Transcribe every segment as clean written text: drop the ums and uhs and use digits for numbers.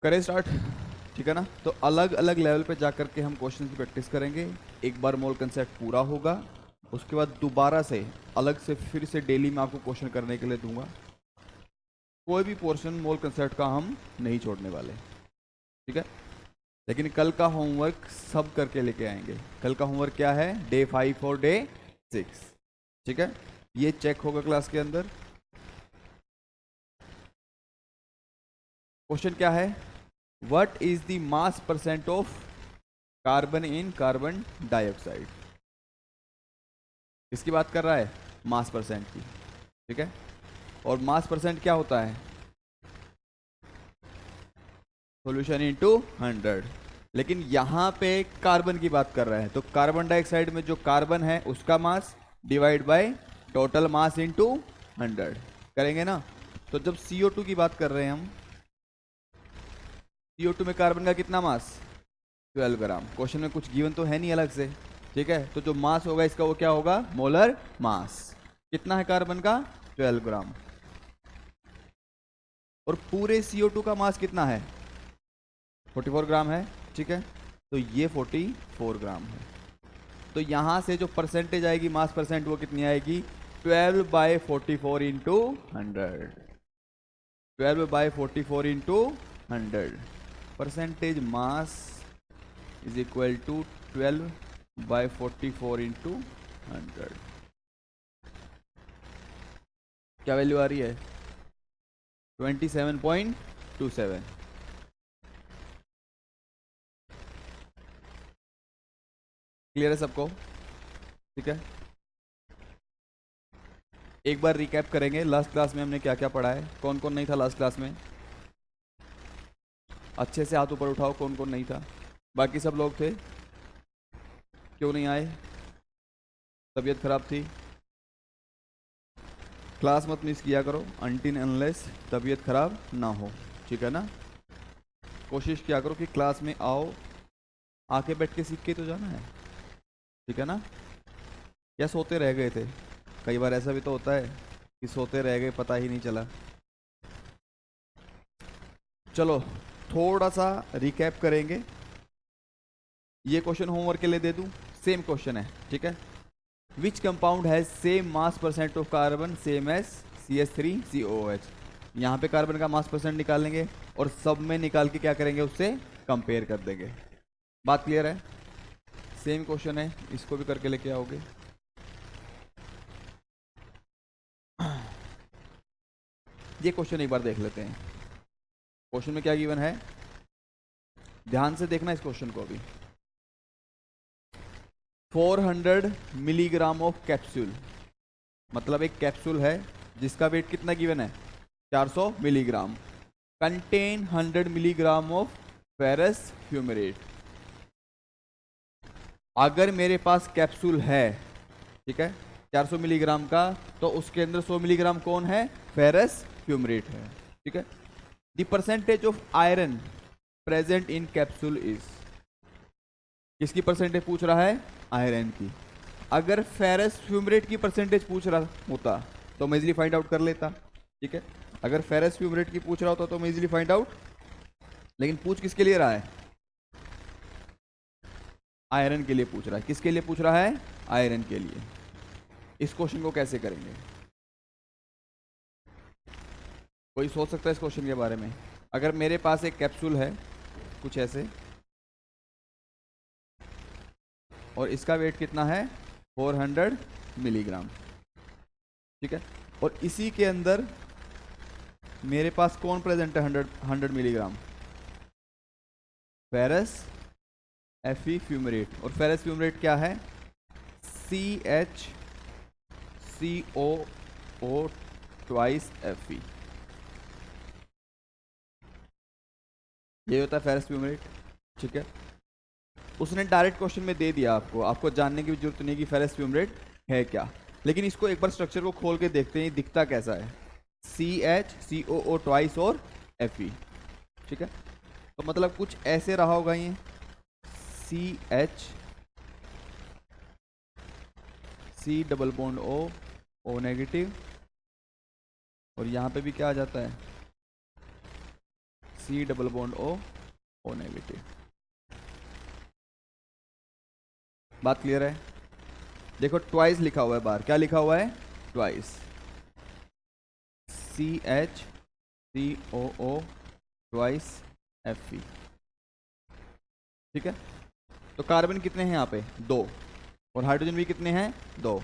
करें स्टार्ट। ठीक है ना। तो अलग अलग लेवल पे जा करके हम क्वेश्चन की प्रैक्टिस करेंगे। एक बार मोल कंसेप्ट पूरा होगा, उसके बाद दोबारा से अलग से फिर से डेली मैं आपको क्वेश्चन करने के लिए दूंगा। कोई भी पोर्शन मोल कंसेप्ट का हम नहीं छोड़ने वाले, ठीक है। लेकिन कल का होमवर्क सब करके लेके आएंगे। कल का होमवर्क क्या है? डे 5 और डे 6, ठीक है। ये चेक होगा क्लास के अंदर। क्वेश्चन क्या है? What is the mass percent of carbon in carbon dioxide? किसकी बात कर रहा है? मास परसेंट की, ठीक है। और मास परसेंट क्या होता है? Solution into 100। लेकिन यहां पे कार्बन की बात कर रहा है, तो कार्बन डाइऑक्साइड में जो कार्बन है उसका मास divide by total mass into 100 करेंगे ना। तो जब CO2 की बात कर रहे हैं हम, CO2 में कार्बन का कितना मास? 12 ग्राम। क्वेश्चन में कुछ गिवन तो है नहीं अलग से, ठीक है। तो जो मास होगा इसका वो क्या होगा? Molar mass. कितना है कार्बन का? 12 ग्राम। और पूरे CO2 का मास कितना है? 44 ग्राम है, ठीक है। तो ये 44 ग्राम है। तो यहां से जो परसेंटेज आएगी मास परसेंट, वो कितनी आएगी? 12/44 into 100। 12/44 into 100। Percentage mass is equal to 12/44 into 100। क्या वैल्यू आ रही है? 27.27। क्लियर है सबको? ठीक है। एक बार रिकैप करेंगे, लास्ट क्लास में हमने क्या क्या पढ़ा है। कौन कौन नहीं था लास्ट क्लास में? अच्छे से हाथ ऊपर उठाओ, कौन कौन नहीं था। बाकी सब लोग थे, क्यों नहीं आए? तबीयत खराब थी? क्लास मत मिस किया करो अनटिल अनलेस तबीयत खराब ना हो, ठीक है ना। कोशिश किया करो कि क्लास में आओ, आके बैठ के सीख के तो जाना है, ठीक है ना। या सोते रह गए थे? कई बार ऐसा भी तो होता है कि सोते रह गए, पता ही नहीं चला। चलो थोड़ा सा रिकैप करेंगे। ये क्वेश्चन होमवर्क के लिए दे दूं? सेम क्वेश्चन है, ठीक है। Which compound has same mass percent of carbon same as CH3COOH? यहाँ पे कार्बन का मास परसेंट निकालेंगे और सब में निकाल के क्या करेंगे? उससे कंपेयर कर देंगे। बात क्लियर है? सेम क्वेश्चन है, इसको भी करके लेके आओगे। ये क्वेश्चन एक बार देख लेते हैं। क्वेश्चन में क्या गिवन है, ध्यान से देखना इस क्वेश्चन को भी। 400 मिलीग्राम ऑफ कैप्सूल, मतलब एक कैप्सूल है जिसका वेट कितना गिवन है? 400 milligram. Contain 100 milligram of ferrous fumarate. अगर मेरे पास कैप्सूल है, ठीक है, 400 मिलीग्राम का, तो उसके अंदर 100 मिलीग्राम कौन है? फेरस फ्यूमेरेट है, ठीक है। The percentage of iron present in capsule is? किसकी परसेंटेज पूछ रहा है? आयरन की। अगर फेरस फ्यूमेरेट की परसेंटेज पूछ रहा होता तो मैं इजीली फाइंड आउट कर लेता, ठीक है। अगर फेरस फ्यूमेरेट की पूछ रहा होता तो मैं इजीली फाइंड आउट, लेकिन पूछ किसके लिए रहा है? आयरन के लिए पूछ रहा है। किसके लिए पूछ रहा है? आयरन के लिए। इस क्वेश्चन को कैसे करेंगे? कोई सोच सकता है इस क्वेश्चन के बारे में? अगर मेरे पास एक कैप्सूल है कुछ ऐसे, और इसका वेट कितना है? 400 मिलीग्राम, ठीक है। और इसी के अंदर मेरे पास कौन प्रेजेंट है? 100 मिलीग्राम फेरस Fe फ्यूमेरेट। और फेरस फ्यूमेरेट क्या है? CHCOO twice Fe। ये होता है फेरस फ्यूमेरेट, ठीक है। उसने डायरेक्ट क्वेश्चन में दे दिया आपको, आपको जानने की भी जरूरत नहीं कि फेरस फ्यूमेरेट है क्या। लेकिन इसको एक बार स्ट्रक्चर को खोल के देखते हैं दिखता कैसा है। CHCOO ट्वाइस और Fe, ठीक है। तो मतलब कुछ ऐसे रहा होगा ये, CH C double bond O negative, और यहाँ पे भी क्या आ जाता है? C double bond O, O negative. बात क्लियर है? देखो ट्वाइस लिखा हुआ है बाहर, क्या लिखा हुआ है? Twice, CH3OO twice Fe। ठीक है, तो कार्बन कितने हैं यहाँ पे? 2, और हाइड्रोजन भी कितने हैं? 2।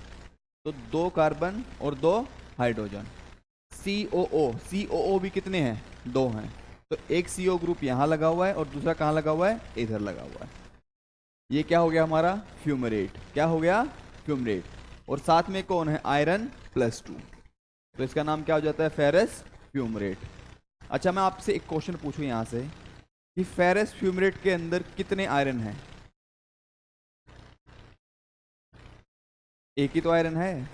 तो 2 कार्बन और 2 हाइड्रोजन। COO भी कितने हैं? 2 हैं। तो एक CO ग्रुप यहाँ लगा हुआ है और दूसरा कहाँ लगा हुआ है? इधर लगा हुआ है। ये क्या हो गया हमारा? फ्यूमरेट। क्या हो गया? फ्यूमरेट। और साथ में कौन है? आयरन +2। तो इसका नाम क्या हो जाता है? Ferrous fumarate. अच्छा, मैं आपसे एक क्वेश्चन पूछूं यहाँ से कि फेरस फ्यूमरेट के अंदर कितने आयरन हैं? एक ही तो आयरन है।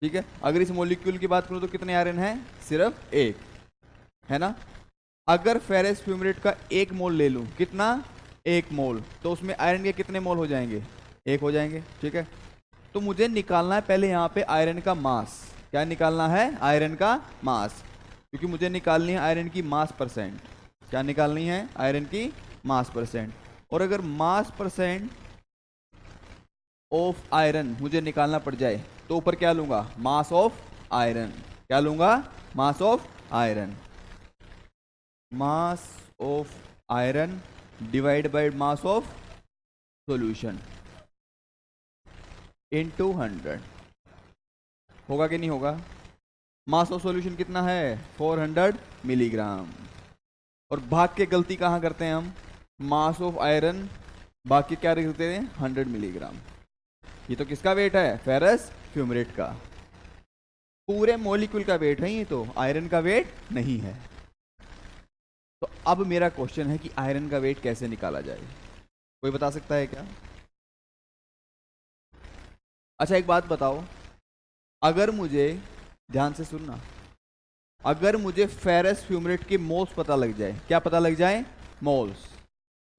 ठीक है, अगर इस मॉलिक्यूल की बात करूं तो कितने आयरन हैं? सिर्फ एक, है ना? अगर फेरस फ्यूमरेट का 1 मोल ले लूं, कितना? 1 मोल, तो उसमें आयरन के कितने मोल हो जाएंगे? 1 हो जाएंगे। ठीक है, तो मुझे निकालना है पहले यहाँ पे आयरन का मास। क्या निकालना है? आयरन का मास, क्योंकि मुझे निकालनी है आयरन की मास परसेंट। क्या निकालनी है? आयरन की मास परसेंट। और अगर मास परसेंट ऑफ आयरन मुझे निकालना पड़ जाए तो ऊपर क्या लूंगा? Mass of iron. क्या लूंगा? Mass of iron. Mass of iron divide by mass of solution into 100। होगा कि नहीं होगा? मास ऑफ सॉल्यूशन कितना है? 400 मिलीग्राम। और भाग के गलती कहाँ करते हैं हम? मास ऑफ आयरन भाग के क्या लिखते हैं? 100 मिलीग्राम। ये तो किसका वेट है? फेरस फ्यूमरेट का। पूरे मॉलिक्यूल का वेट है ये, तो आयरन का वेट नहीं है। तो अब मेरा क्वेश्चन है कि आयरन का वेट कैसे निकाला जाए? कोई बता सकता है क्या? अच्छा एक बात बताओ, अगर मुझे, ध्यान से सुनना, अगर मुझे फेरस फ्यूमरेट के मोल्स पता लग जाए, क्या पता लग जाए? मोल्स।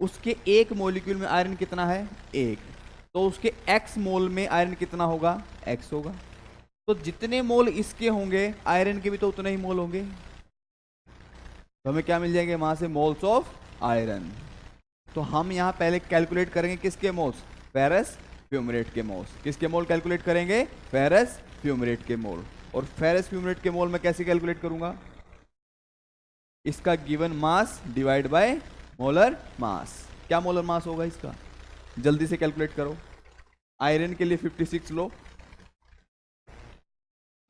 उसके एक मॉलिक्यूल में आयरन कितना है? 1। तो उसके x मोल में आयरन कितना होगा? x होगा। तो जितने मोल इसके होंगे आयरन के भी तो उतने ही मोल होंगे। तो हमें क्या मिल जाएंगे वहां से? Moles of iron. तो हम यहां पहले कैलकुलेट करेंगे किसके मोल्स? फेरस फ्यूमरेट के मोल्स। किसके मोल कैलकुलेट करेंगे? फेरस फ्यूमरेट के मोल। और फेरस फ्यूमरेट के मोल मैं कैसे कैलकुलेट करूंगा? इसका given mass divide bye molar मास। क्या मोलर मास होगा इसका? जल्दी से कैलकुलेट करो। आयरन के लिए 56 लो,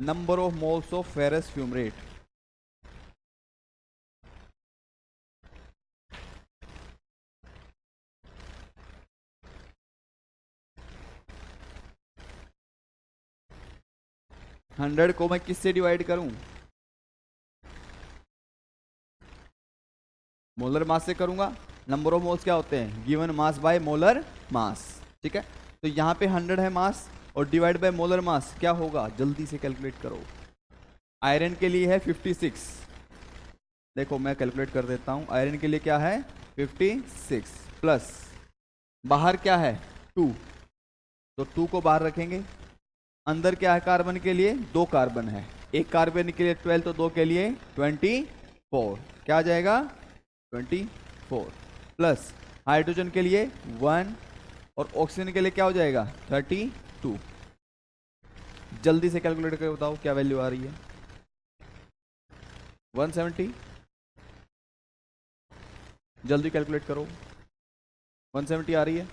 number of moles of ferrous fumarate. Hundred को मैं किससे डिवाइड करूं? मोलर मास से करूंगा। नंबर ऑफ मोल्स क्या होते हैं? Given mass by molar mass. ठीक है, तो यहां पे 100 है मास और डिवाइड बाय मोलर मास क्या होगा? जल्दी से कैलकुलेट करो। आयरन के लिए है 56। देखो मैं कैलकुलेट कर देता हूं। आयरन के लिए क्या है? 56 प्लस बाहर क्या है? 2, तो 2 को बाहर रखेंगे। अंदर क्या है? कार्बन के लिए 2 कार्बन है। एक कार्बन के लिए 12, तो 2 के लिए 24। क्या आ जाएगा? 24 प्लस हाइड्रोजन के लिए 1 और ऑक्सीजन के लिए क्या हो जाएगा? 32। जल्दी से कैलकुलेट करके बताओ क्या वैल्यू आ रही है? 170। जल्दी कैलकुलेट करो। 170 आ रही है?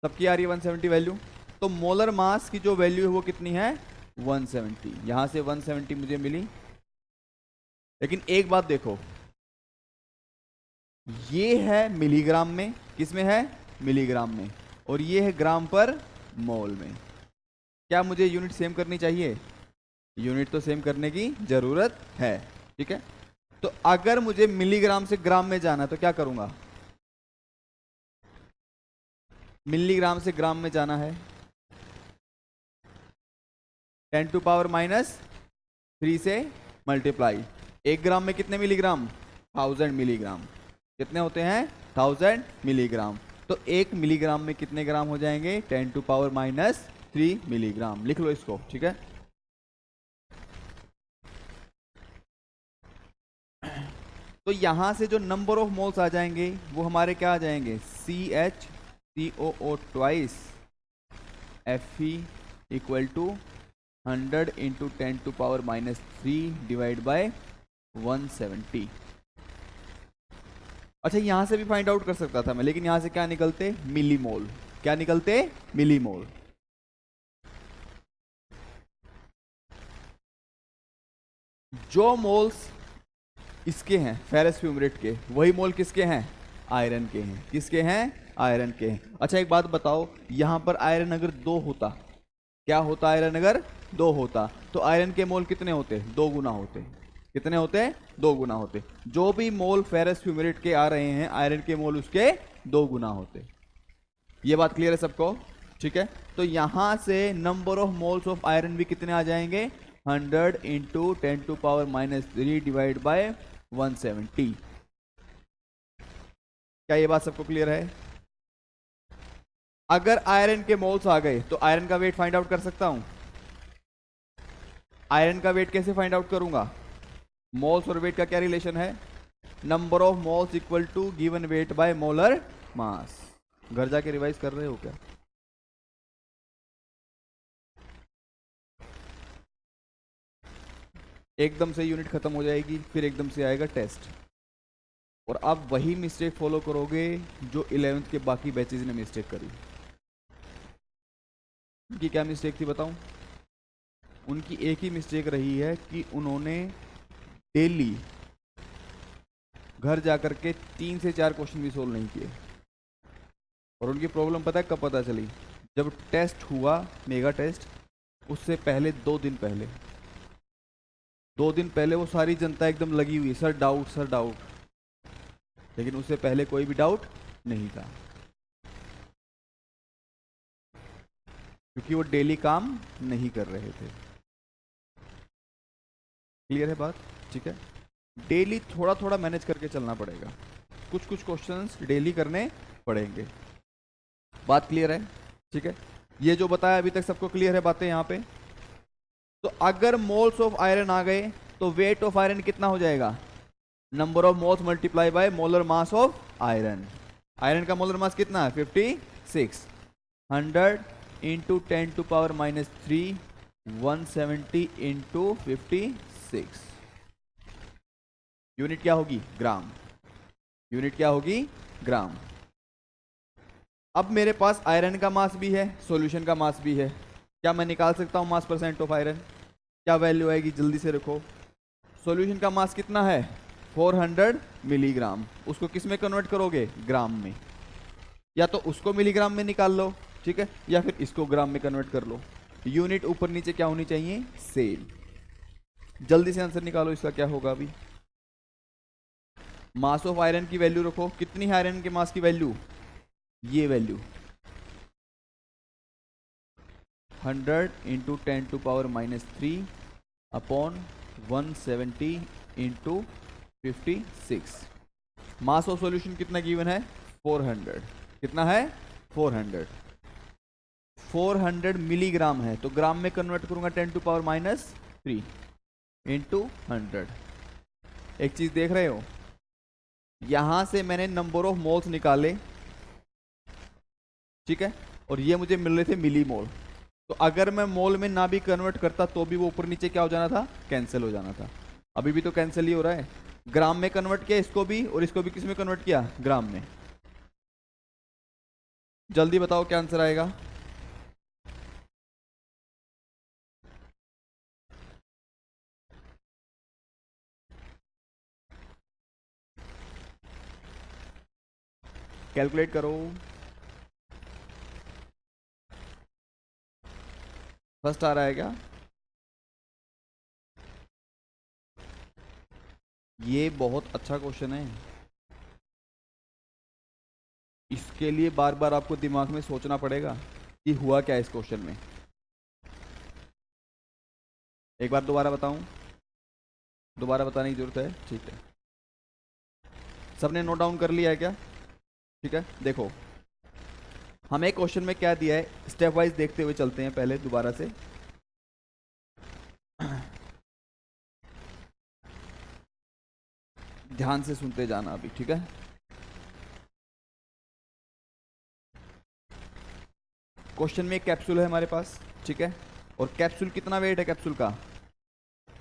सबकी आ रही है 170 वैल्यू? तो मोलर मास की जो वैल्यू है वो कितनी है? 170। यहां से 170 मुझे मिली। लेकिन एक बात देखो, ये है मिलीग्राम में। किस में है? मिलीग्राम में। और ये है ग्राम पर मोल में। क्या मुझे यूनिट सेम करनी चाहिए? यूनिट तो सेम करने की जरूरत है। ठीक है, तो अगर मुझे मिलीग्राम से ग्राम में जाना तो क्या करूंगा? मिलीग्राम से ग्राम में जाना है, 10⁻³ से मल्टीप्लाई। 1 ग्राम में कितने मिलीग्राम? 1000 मिलीग्राम। कितने होते हैं? 1000 मिलीग्राम। तो 1 मिलीग्राम में कितने ग्राम हो जाएंगे? 10⁻³ मिलीग्राम। लिख लो इसको। ठीक है, तो यहां से जो नंबर ऑफ मोल्स आ जाएंगे वो हमारे क्या आ जाएंगे, CH2COO twice Fe equal to 100 into 10⁻³ divide by 170। अच्छा यहां से भी फाइंड आउट कर सकता था मैं, लेकिन यहां से क्या निकलते, मिलीमोल। क्या निकलते, मिलीमोल। जो मोल्स इसके हैं फेरस फ्यूमरेट के, वही मोल किसके हैं, आयरन के हैं। किसके हैं, आयरन के हैं। अच्छा एक बात बताओ, यहां पर आयरन अगर 2 होता, क्या होता, आयरन अगर 2 होता तो आयरन के मोल कितने होते, 2 गुना होते। कितने होते, 2 गुना होते। जो भी मोल फेरस फ्यूमरेट के आ रहे हैं, आयरन के मोल उसके 2 गुना होते। ये बात क्लियर है सबको, ठीक है। तो यहां से number of moles of iron भी कितने आ जाएंगे, 100 इंटू 10⁻³ डिवाइड बाय 170। क्या ये बात सबको क्लियर है। अगर आयरन के मोल्स आ गए तो आयरन का वेट फाइंड आउट कर सकता हूं। आयरन का वेट कैसे फाइंड आउट करूंगा, मोल्स और वेट का क्या रिलेशन है, number of moles equal to given weight by molar mass. घर जाके रिवाइज कर रहे हो क्या। एकदम से यूनिट खत्म हो जाएगी, फिर एकदम से आएगा टेस्ट, और आप वही मिस्टेक फॉलो करोगे जो 11th के बाकी बैचेज ने मिस्टेक करी। उनकी क्या मिस्टेक थी बताऊं, उनकी एक ही मिस्टेक रही है कि उन्होंने डेली घर जाकर के 3 से 4 क्वेश्चन भी सोल्व नहीं किए। और उनकी प्रॉब्लम पता है कब पता चली, जब टेस्ट हुआ मेगा टेस्ट, उससे पहले 2 दिन पहले, 2 दिन पहले वो सारी जनता एकदम लगी हुई, सर डाउट सर डाउट, लेकिन उससे पहले कोई भी डाउट नहीं था, क्योंकि वो डेली काम नहीं कर रहे थे। क्लियर है बात, ठीक है। डेली थोड़ा थोड़ा मैनेज करके चलना पड़ेगा, कुछ कुछ क्वेश्चंस डेली करने पड़ेंगे। बात क्लियर है, ठीक है। ये जो बताया अभी तक सबको क्लियर है बातें यहाँ पे। तो अगर मोल्स ऑफ आयरन आ गए तो वेट ऑफ आयरन कितना हो जाएगा, number of moles multiply by molar mass of iron. Iron का मोलर मास कितना है 56, 100 इंटू 10⁻³ 170 इंटू 56। यूनिट क्या होगी, ग्राम। यूनिट क्या होगी, ग्राम। अब मेरे पास आयरन का मास भी है, सॉल्यूशन का मास भी है। क्या मैं निकाल सकता हूं मास परसेंट ऑफ आयरन, क्या वैल्यू आएगी, जल्दी से रखो। सॉल्यूशन का मास कितना है 400 मिलीग्राम, उसको किस में कन्वर्ट करोगे, ग्राम में। या तो उसको मिलीग्राम में निकाल लो, ठीक है, या फिर इसको ग्राम में कन्वर्ट कर लो। यूनिट ऊपर नीचे क्या होनी चाहिए, सेम। जल्दी से आंसर निकालो इसका क्या होगा अभी। मास ऑफ आयरन की वैल्यू रखो, कितनी है आयरन के मास की वैल्यू, ये value 100 into 10⁻³ upon 170 into 56। Mass of solution कितना गिवन है 400, कितना है 400, 400 मिलीग्राम है, तो ग्राम में कन्वर्ट करूंगा 10⁻³ इंटू 100। एक चीज देख रहे हो, यहां से मैंने नंबर ऑफ मोल्स निकाले, ठीक है, और ये मुझे मिल रहे थे मिली मोल। तो अगर मैं मोल में ना भी कन्वर्ट करता तो भी वो ऊपर नीचे क्या हो जाना था, कैंसिल हो जाना था। अभी भी तो कैंसिल ही हो रहा है। ग्राम में कन्वर्ट किया इसको भी, और इसको भी किस में कन्वर्ट किया, ग्राम में। जल्दी बताओ क्या आंसर आएगा। कैलकुलेट करो। फर्स्ट आ रहा है क्या, ये बहुत अच्छा क्वेश्चन है। इसके लिए बार बार आपको दिमाग में सोचना पड़ेगा कि हुआ क्या इस क्वेश्चन में। एक बार दोबारा बताऊं, दोबारा बताने की जरूरत है, ठीक है। सबने नोट डाउन कर लिया है क्या, ठीक है। देखो हमें क्वेश्चन में क्या दिया है, स्टेप वाइज देखते हुए चलते हैं पहले दोबारा से। ध्यान से सुनते जाना अभी, ठीक है। क्वेश्चन में एक कैप्सूल है हमारे पास, ठीक है, और कैप्सूल कितना वेट है कैप्सूल का,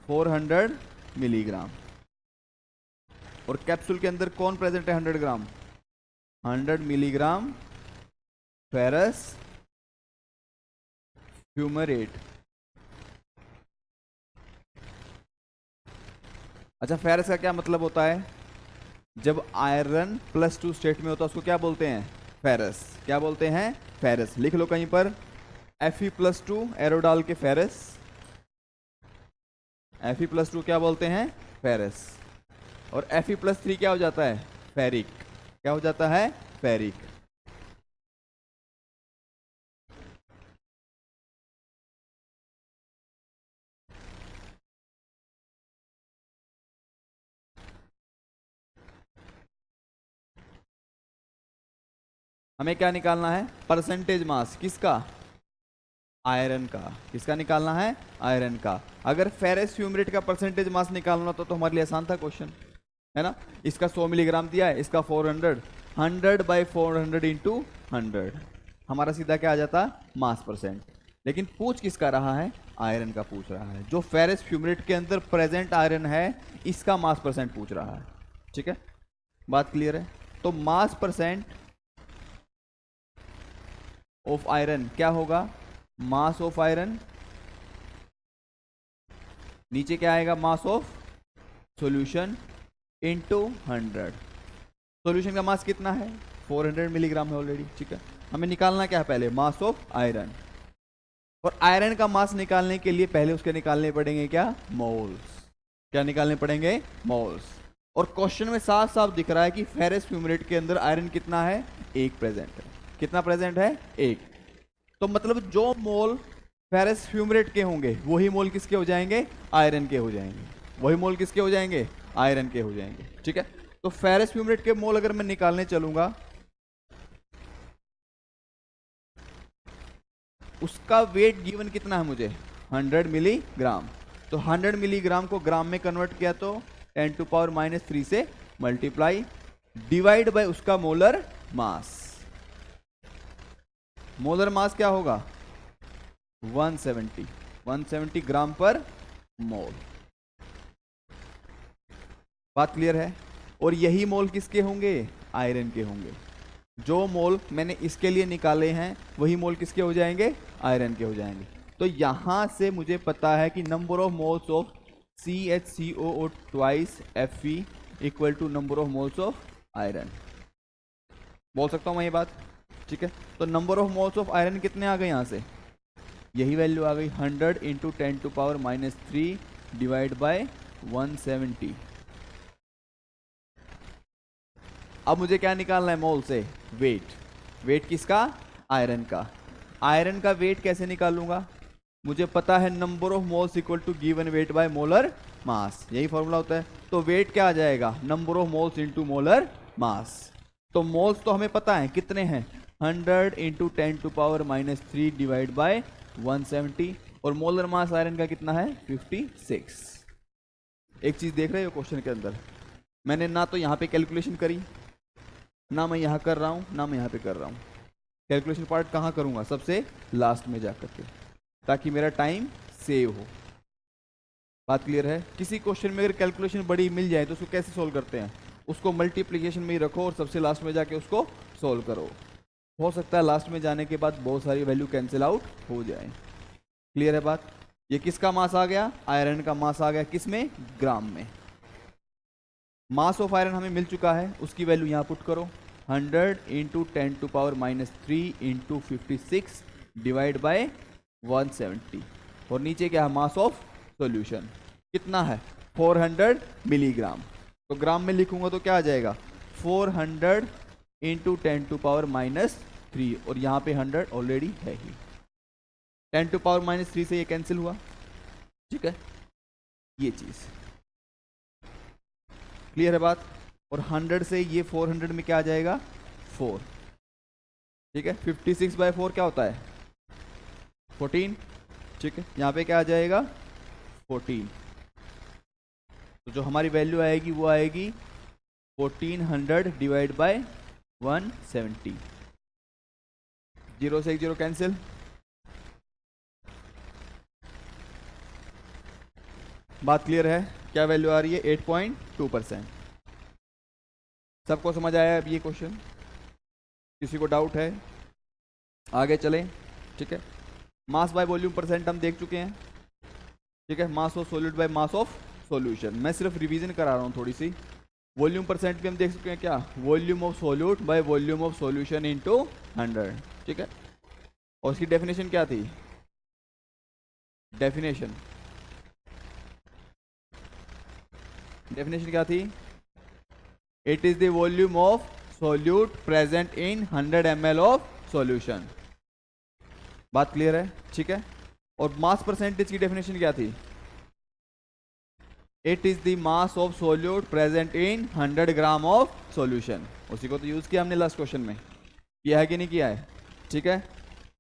400 मिलीग्राम। और कैप्सूल के अंदर कौन प्रेजेंट है 100 ग्राम, 100 मिलीग्राम फेरस फ्यूमरेट। अच्छा, फेरस का क्या मतलब होता है, जब आयरन +2 स्टेट में होता है उसको क्या बोलते हैं, फेरस। क्या बोलते हैं, फेरस। लिख लो कहीं पर, Fe+2 एरो डाल के फेरस, Fe+2 क्या बोलते हैं, फेरस। और Fe+3 क्या हो जाता है, फेरिक। क्या हो जाता है, फेरिक। हमें क्या निकालना है, परसेंटेज मास किसका, आयरन का। किसका निकालना है, आयरन का। अगर फेरस फ्यूमरेट का परसेंटेज मास निकालना तो हमारे लिए आसान था क्वेश्चन, है ना। इसका 100 मिलीग्राम दिया है, इसका 400, 100/400 इंटू 100, हमारा सीधा क्या आ जाता, मास परसेंट। लेकिन पूछ किसका रहा है, आयरन का पूछ रहा है। जो फेरस फ्यूमरेट के अंदर प्रेजेंट आयरन है, इसका मास परसेंट पूछ रहा है, ठीक है। बात क्लियर है। तो मास परसेंट ऑफ आयरन क्या होगा, मास ऑफ आयरन, नीचे क्या आएगा, mass of solution into 100। Solution का मास कितना है, 400 मिलीग्राम है ऑलरेडी, ठीक है। हमें निकालना क्या है, पहले मास ऑफ आयरन। और आयरन का मास निकालने के लिए पहले उसके निकालने पड़ेंगे क्या, मोल्स। क्या निकालने पड़ेंगे, मोल्स। और क्वेश्चन में साफ साफ दिख रहा है कि फेरस फ्यूमरेट के अंदर आयरन कितना है, 1 प्रेजेंट है। कितना प्रेजेंट है, 1। तो मतलब जो मोल फेरस फ्यूमरेट के होंगे वही मोल किसके हो जाएंगे, आयरन के हो जाएंगे। वही मोल किसके हो जाएंगे, आयरन के हो जाएंगे, ठीक है। तो फेरस फ्यूमरेट के मोल अगर मैं निकालने चलूंगा, उसका वेट गिवन कितना है मुझे, 100 मिलीग्राम। तो 100 मिलीग्राम को ग्राम में कन्वर्ट किया तो 10⁻³ से मल्टीप्लाई, डिवाइड बाय उसका मोलर मास। मोलर मास क्या होगा, 170 ग्राम पर मोल। बात क्लियर है। और यही मोल किसके होंगे, आयरन के होंगे। जो मोल मैंने इसके लिए निकाले हैं वही मोल किसके हो जाएंगे, आयरन के हो जाएंगे। तो यहां से मुझे पता है कि number of moles of CHCOO twice Fe equal to number of moles of iron. बोल सकता हूं मैं ये बात, ठीक है। तो number of moles of iron कितने आ गए यहां से, यही वैल्यू आ गई, 100 इंटू 10⁻³ डिवाइड बाय 170। अब मुझे क्या निकालना है, मोल से वेट। वेट किसका, आयरन का। आयरन का वेट कैसे निकालूंगा, मुझे पता है number of moles equal to given weight by molar mass, यही फॉर्मूला होता है। तो वेट क्या आ जाएगा, number of moles into molar mass. तो मोल्स तो हमें पता है कितने हैं, 100 इंटू 10⁻³ डिवाइड बाय 170। और मोलर मास आयरन का कितना है, 56। एक चीज देख रहे हो क्वेश्चन के अंदर, मैंने ना तो यहां पे कैलकुलेशन करी, ना मैं यहां कर रहा हूं, ना मैं यहां पे कर रहा हूं। कैलकुलेशन पार्ट कहां करूंगा, सबसे लास्ट में जाकर के, ताकि मेरा टाइम सेव हो। बात क्लियर है। किसी क्वेश्चन में अगर कैलकुलेशन बड़ी मिल जाए तो उसको कैसे सोल्व करते हैं, उसको मल्टीप्लिकेशन में ही रखो और सबसे लास्ट में जाके उसको सोल्व करो। हो सकता है लास्ट में जाने के बाद बहुत सारी वैल्यू कैंसिल आउट हो जाए। क्लियर है बात। ये किसका मास आ गया, आयरन का मास आ गया, किसमें, ग्राम में। मास ऑफ आयरन हमें मिल चुका है, उसकी वैल्यू यहां पुट करो, 100 इंटू 10⁻³ इंटू 56 डिवाइड बाय 170। और नीचे क्या है, मास ऑफ सॉल्यूशन कितना है, 400 मिलीग्राम। तो ग्राम में लिखूंगा तो क्या आ जाएगा, 400 इंटू 10⁻³ और यहां पे 100 ऑलरेडी है ही, 10⁻³ से ये कैंसिल हुआ, ठीक है। ये चीज क्लियर है बात। और 100 से ये 400 में क्या आ जाएगा, 4, ठीक है। 56/4 क्या होता है, 14, ठीक है। यहाँ पे क्या आ जाएगा, 14। तो जो हमारी वैल्यू आएगी वो आएगी 1400 डिवाइड बाय 170, 0 से 1 0 कैंसिल, बात क्लियर है? क्या वैल्यू आ रही है? 8.2%। सबको समझ आया अब ये क्वेश्चन? किसी को डाउट है? आगे चलें, ठीक है। मास बाय वॉल्यूम परसेंट हम देख चुके हैं, ठीक है। Mass of solute bye mass of solution, मैं सिर्फ रिवीजन करा रहा हूँ थोड़ी सी। वॉल्यूम परसेंट भी हम देख चुके हैं, क्या? Volume of solute bye volume of solution into 100, ठीक है। और उसकी डेफिनेशन क्या थी? डेफिनेशन क्या थी? It is the volume of solute present in 100 ml of solution. बात क्लियर है? ठीक है। और मास परसेंटेज की डेफिनेशन क्या थी? It is the mass of solute present in 100 gram of solution. उसी को तो यूज किया हमने लास्ट क्वेश्चन में, किया है कि नहीं किया है? ठीक है।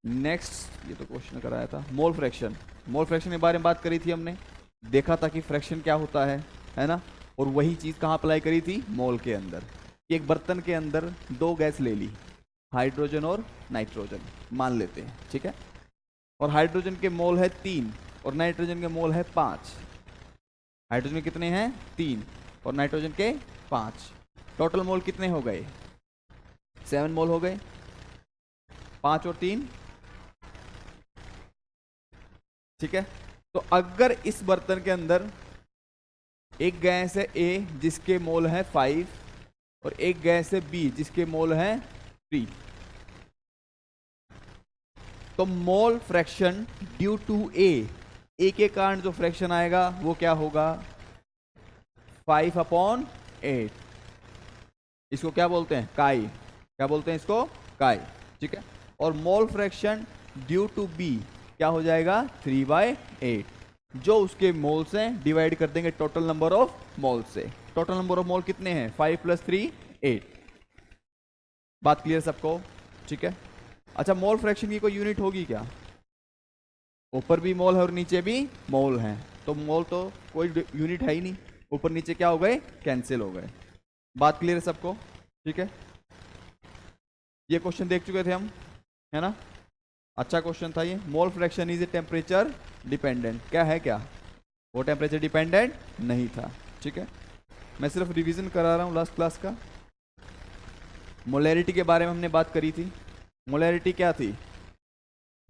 नेक्स्ट, ये तो क्वेश्चन कराया था, मोल फ्रैक्शन। मोल फ्रैक्शन के बारे में बात करी थी हमने, देखा था कि फ्रैक्शन क्या होता है ना। और वही चीज कहाँ अप्लाई करी थी? मोल के अंदर। एक बर्तन के अंदर दो गैस ले ली, हाइड्रोजन और नाइट्रोजन मान लेते हैं, ठीक है। और हाइड्रोजन के मोल है 3 और नाइट्रोजन के मोल है 5। हाइड्रोजन में कितने हैं? 3 और नाइट्रोजन के 5। टोटल मोल कितने हो गए? 7 मोल हो गए, 5 और 3, ठीक है। तो अगर इस बर्तन के अंदर एक गैस है A जिसके मोल है 5 और एक गैस है B जिसके मोल है 3, तो मोल फ्रैक्शन ड्यू टू ए के कारण जो फ्रैक्शन आएगा वो क्या होगा? 5/8। इसको क्या बोलते हैं? काई। क्या बोलते हैं इसको? काई, ठीक है। और mole fraction due to be क्या हो जाएगा? 3/8। जो उसके मोल्स हैं डिवाइड कर देंगे टोटल नंबर ऑफ मोल से। टोटल नंबर ऑफ मोल कितने हैं? 5 + 3 8। बात क्लियर सबको? ठीक है। अच्छा, मोल फ्रैक्शन की कोई यूनिट होगी क्या? ऊपर भी मोल है और नीचे भी मोल है, तो मोल तो कोई यूनिट है ही नहीं, ऊपर नीचे क्या हो गए? कैंसिल हो गए। बात क्लियर है सबको? ठीक है। ये क्वेश्चन देख चुके थे हम, है ना। अच्छा क्वेश्चन था ये। Mole fraction is a temperature dependent, क्या है? क्या वो टेम्परेचर डिपेंडेंट नहीं था, ठीक है। मैं सिर्फ रिवीजन करा रहा हूं लास्ट क्लास का। मोलैरिटी के बारे में हमने बात करी थी। मोलैरिटी क्या थी?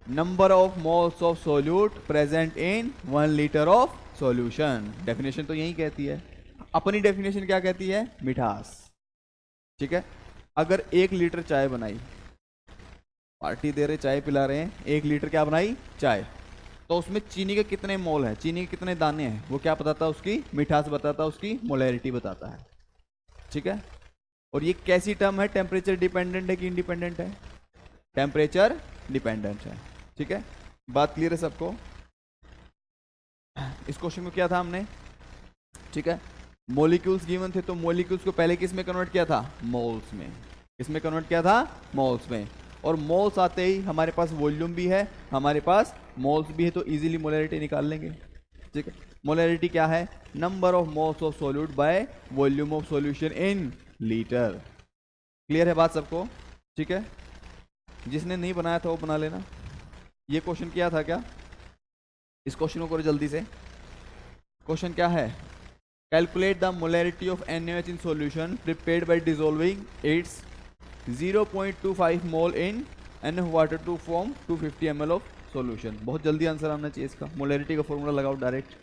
Number of moles of solute present in 1 litre of solution. Definition तो यही कहती है। अपनी डेफिनेशन क्या कहती है? मिठास, ठीक है। अगर 1 लीटर चाय बनाई, पार्टी दे रहे, चाय पिला रहे हैं, 1 लीटर क्या बनाई? चाय। तो उसमें चीनी के कितने मोल है, चीनी के कितने दाने हैं, वो क्या बताता है? उसकी मिठास बताता है, उसकी मोलैरिटी बताता है, ठीक है। और ये कैसी टर्म है? टेम्परेचर डिपेंडेंट है कि इंडिपेंडेंट है? टेम्परेचर डिपेंडेंट है, ठीक है। बात क्लियर है सबको? इस क्वेश्चन में क्या था हमने, ठीक है। मोलिक्यूल्स गिवन थे, तो मोलिक्यूल्स को पहले किस में कन्वर्ट किया था? मोल्स में। किसमें कन्वर्ट किया था? मोल्स में। और मोल्स आते ही हमारे पास वॉल्यूम भी है, हमारे पास मोल्स भी है, तो इजीली मोलैरिटी निकाल लेंगे, ठीक है। मोलैरिटी क्या है? Number of moles of solute bye volume of solution in litre. Clear है बात सबको? ठीक है। जिसने नहीं बनाया था वो बना लेना। ये क्वेश्चन किया था क्या? इस क्वेश्चन को करो जल्दी से। क्वेश्चन क्या है? Calculate the molarity of NaOH in solution prepared by dissolving its 0.25 mole in NF water to form 250 ml of solution. बहुत जल्दी आंसर आना चाहिए इसका। मोलैरिटी का फॉर्मूला लगाओ डायरेक्ट।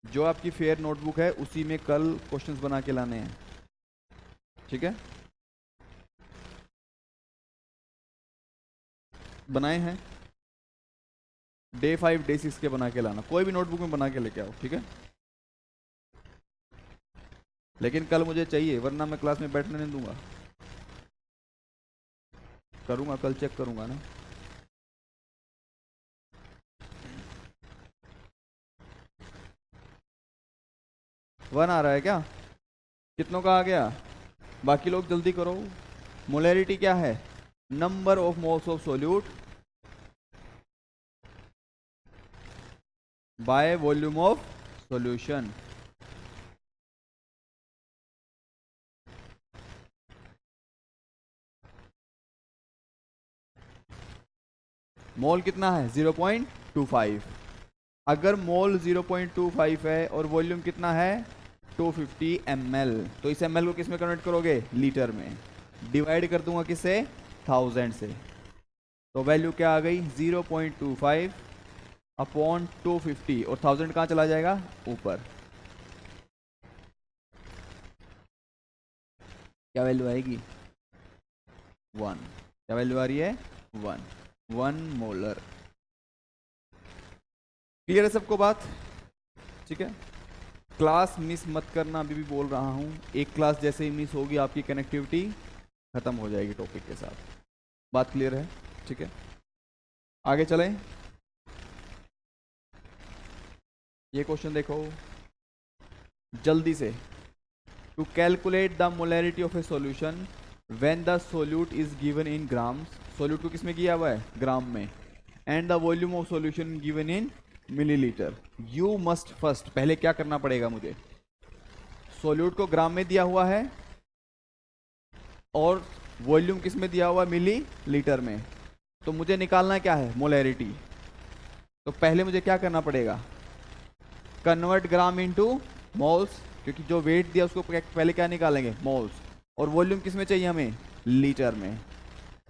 जो आपकी फेयर नोटबुक है उसी में कल क्वेश्चंस बना के लाने हैं, ठीक है। बनाए हैं, डे 5 डे 6 के बना के लाना, कोई भी नोटबुक में बना के लेके आओ, ठीक है। लेकिन कल मुझे चाहिए, वरना मैं क्लास में बैठने नहीं दूंगा। करूंगा, कल चेक करूंगा ना। वन आ रहा है क्या? कितनों का आ गया? बाकी लोग जल्दी करो। मोलैरिटी क्या है? Number of moles of solute by volume of solution. Mole कितना है 0.25। अगर मोल 0.25 है और वॉल्यूम कितना है 250 ml, तो इस ml को किस में कन्वर्ट करोगे लीटर में, डिवाइड कर दूंगा किससे 1000 से, तो वैल्यू क्या आ गई 0.25 अपॉन 250 और 1000 कहाँ चला जाएगा ऊपर। क्या वैल्यू आएगी 1। क्या वैल्यू आ रही है 1 मोलर। क्लियर है सबको बात? ठीक है, क्लास मिस मत करना, अभी भी बोल रहा हूं, एक क्लास जैसे ही मिस होगी आपकी कनेक्टिविटी खत्म हो जाएगी टॉपिक के साथ। बात क्लियर है? ठीक है, आगे चलें। ये क्वेश्चन देखो जल्दी से। To calculate the molarity of a solution when the solute is given in grams, solute को किस में किया हुआ है ग्राम में, and the volume of solution given in millilitre, you must first, पहले क्या करना पड़ेगा मुझे, सोल्यूट को ग्राम में दिया हुआ है और वॉल्यूम किस में दिया हुआ है मिली लीटर में, तो मुझे निकालना क्या है मोलैरिटी। तो पहले मुझे क्या करना पड़ेगा, कन्वर्ट ग्राम इनटू मोल्स, क्योंकि जो वेट दिया उसको पहले क्या निकालेंगे मोल्स, और वॉल्यूम किस में चाहिए हमें लीटर में,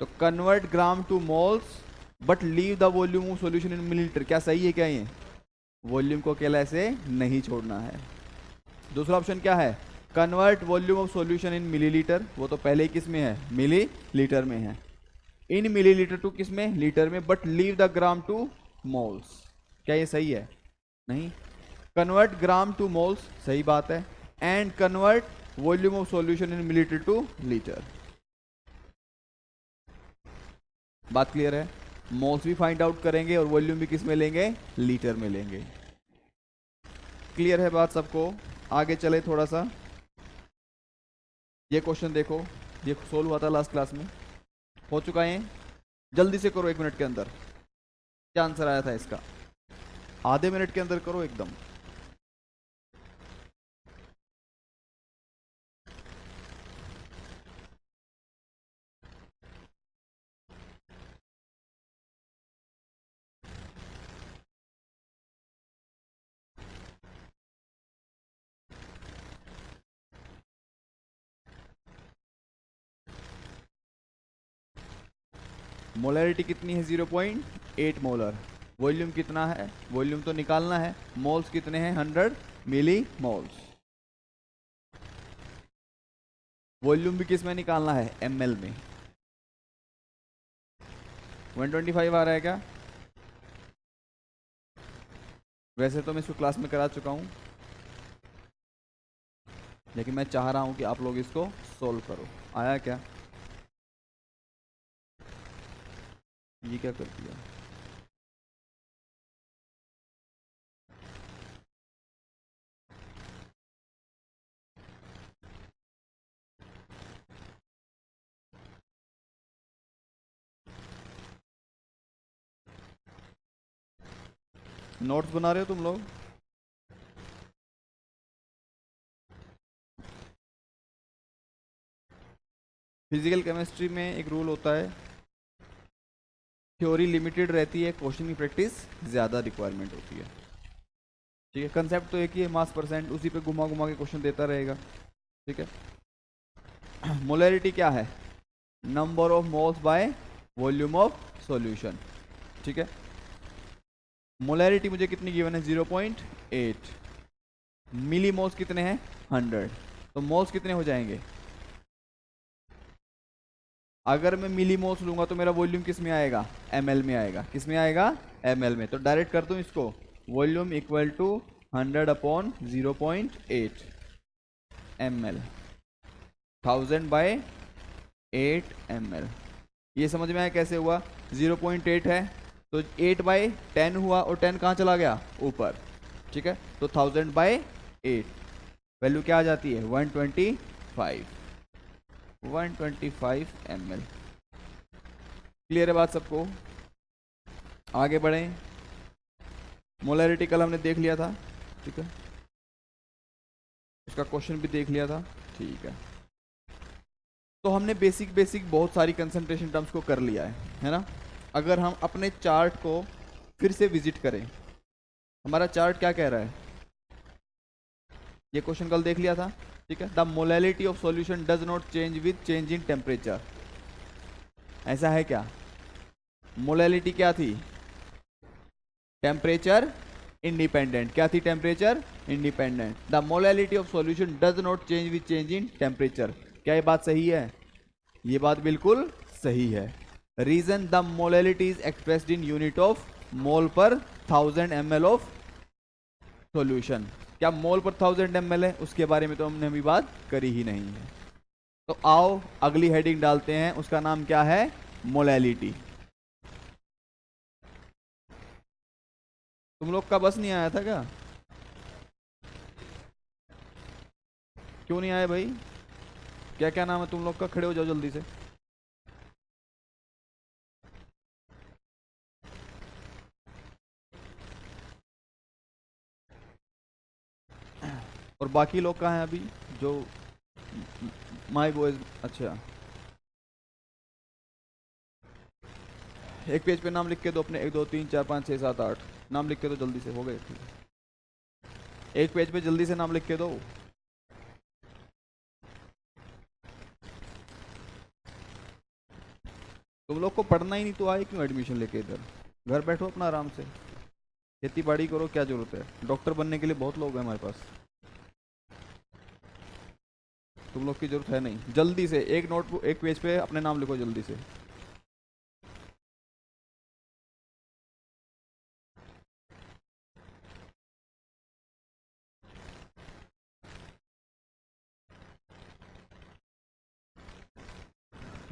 तो convert gram two moles but leave the volume of solution in millilitre. क्या सही है क्या ये, वॉल्यूम को अकेला ऐसे नहीं छोड़ना है। दूसरा ऑप्शन क्या है, convert volume of solution in millilitre, वो तो पहले ही किस में है मिली लीटर में है, इन मिलीलीटर टू किस में लीटर में, but leave the gram two moles. क्या ये सही है? नहीं। कन्वर्ट ग्राम टू मोल्स सही बात है, and convert volume of solution in millilitre two litre. बात क्लियर है? मोल्स भी फाइंड आउट करेंगे और वॉल्यूम भी किस में लेंगे लीटर में लेंगे। क्लियर है बात सबको? आगे चले थोड़ा सा। ये क्वेश्चन देखो, ये सोल्व हुआ था लास्ट क्लास में, हो चुका है, जल्दी से करो 1 मिनट के अंदर। क्या आंसर आया था इसका, आधे मिनट के अंदर करो एकदम। मोलैरिटी कितनी है 0.8 मोलर, वॉल्यूम कितना है, वॉल्यूम तो निकालना है, मोल्स कितने हैं 100 मिली मोल्स, वॉल्यूम भी किस में निकालना है ml में। 125 आ रहा है क्या? वैसे तो मैं इसको क्लास में करा चुका हूं, लेकिन मैं चाह रहा हूं कि आप लोग इसको सोल्व करो। आया क्या? ये क्या कर दिया, नोट्स बना रहे हो तुम लोग? फिजिकल केमिस्ट्री में एक रूल होता है, थ्योरी लिमिटेड रहती है, क्वेश्चन की प्रैक्टिस ज़्यादा रिक्वायरमेंट होती है। ठीक है, कंसेप्ट तो एक ही है, मास परसेंट, उसी पे घुमा घुमा के क्वेश्चन देता रहेगा। ठीक है, मोलैरिटी क्या है, number of moles bye volume of solution. ठीक है, मोलैरिटी मुझे कितनी गिवन है 0.8, मिली मोल्स कितने हैं 100, तो मोल्स कितने हो जाएंगे, अगर मैं मिली मोल्स लूंगा तो मेरा वॉल्यूम किस में आएगा ml में आएगा, किस में आएगा ml में, तो डायरेक्ट कर दूं इसको, volume equal to 100 upon 0.8 ml, 1000 by 8 ml। ये समझ में आया कैसे हुआ, 0.8 है तो 8 बाय 10 हुआ और 10 कहाँ चला गया ऊपर। ठीक है, तो 1000 बाय 8 वैल्यू क्या आ जाती है 125 ml। क्लियर है बात सबको? आगे बढ़ें। मोलैरिटी कल हमने देख लिया था, ठीक है, उसका क्वेश्चन भी देख लिया था, ठीक है। तो हमने बेसिक बहुत सारी कंसंट्रेशन टर्म्स को कर लिया है ना। अगर हम अपने चार्ट को फिर से विजिट करें, हमारा चार्ट क्या कह रहा है, ये क्वेश्चन कल देख लिया था, ठीक है। The molality of solution does not change with change in temperature. ऐसा है क्या? मोलैलिटी क्या थी? Temperature independent. क्या थी? Temperature independent. The molality of solution does not change with change in temperature. क्या ये बात सही है? ये बात बिल्कुल सही है। Reason, the molality is expressed in unit of mole per 1000 ml of solution. क्या मोल पर 1000 ml है? उसके बारे में तो हमने अभी बात करी ही नहीं है। तो आओ अगली हेडिंग डालते हैं, उसका नाम क्या है? मोलैलिटी। तुम लोग का बस नहीं आया था क्या? क्यों नहीं आए भाई? क्या क्या नाम है तुम लोग का? खड़े हो जाओ जल्दी से। और बाकी लोग कहाँ हैं अभी जो माय बॉयज? अच्छा, एक पेज पे नाम लिख के दो अपने। 1 2 3 4 5 6 7 8 नाम लिख के दो जल्दी से। हो गए? ठीक है, एक पेज पे जल्दी से नाम लिख के दो। तुम लोग को पढ़ना ही नहीं तो आए क्यों एडमिशन लेके इधर? घर बैठो अपना आराम से, खेती बाड़ी करो। क्या जरूरत है? डॉक्टर बनने के लिए बहुत लोग हैं हमारे पास, तुम लोग की जरूरत है नहीं। जल्दी से एक नोटबुक, एक पेज पे अपने नाम लिखो जल्दी से।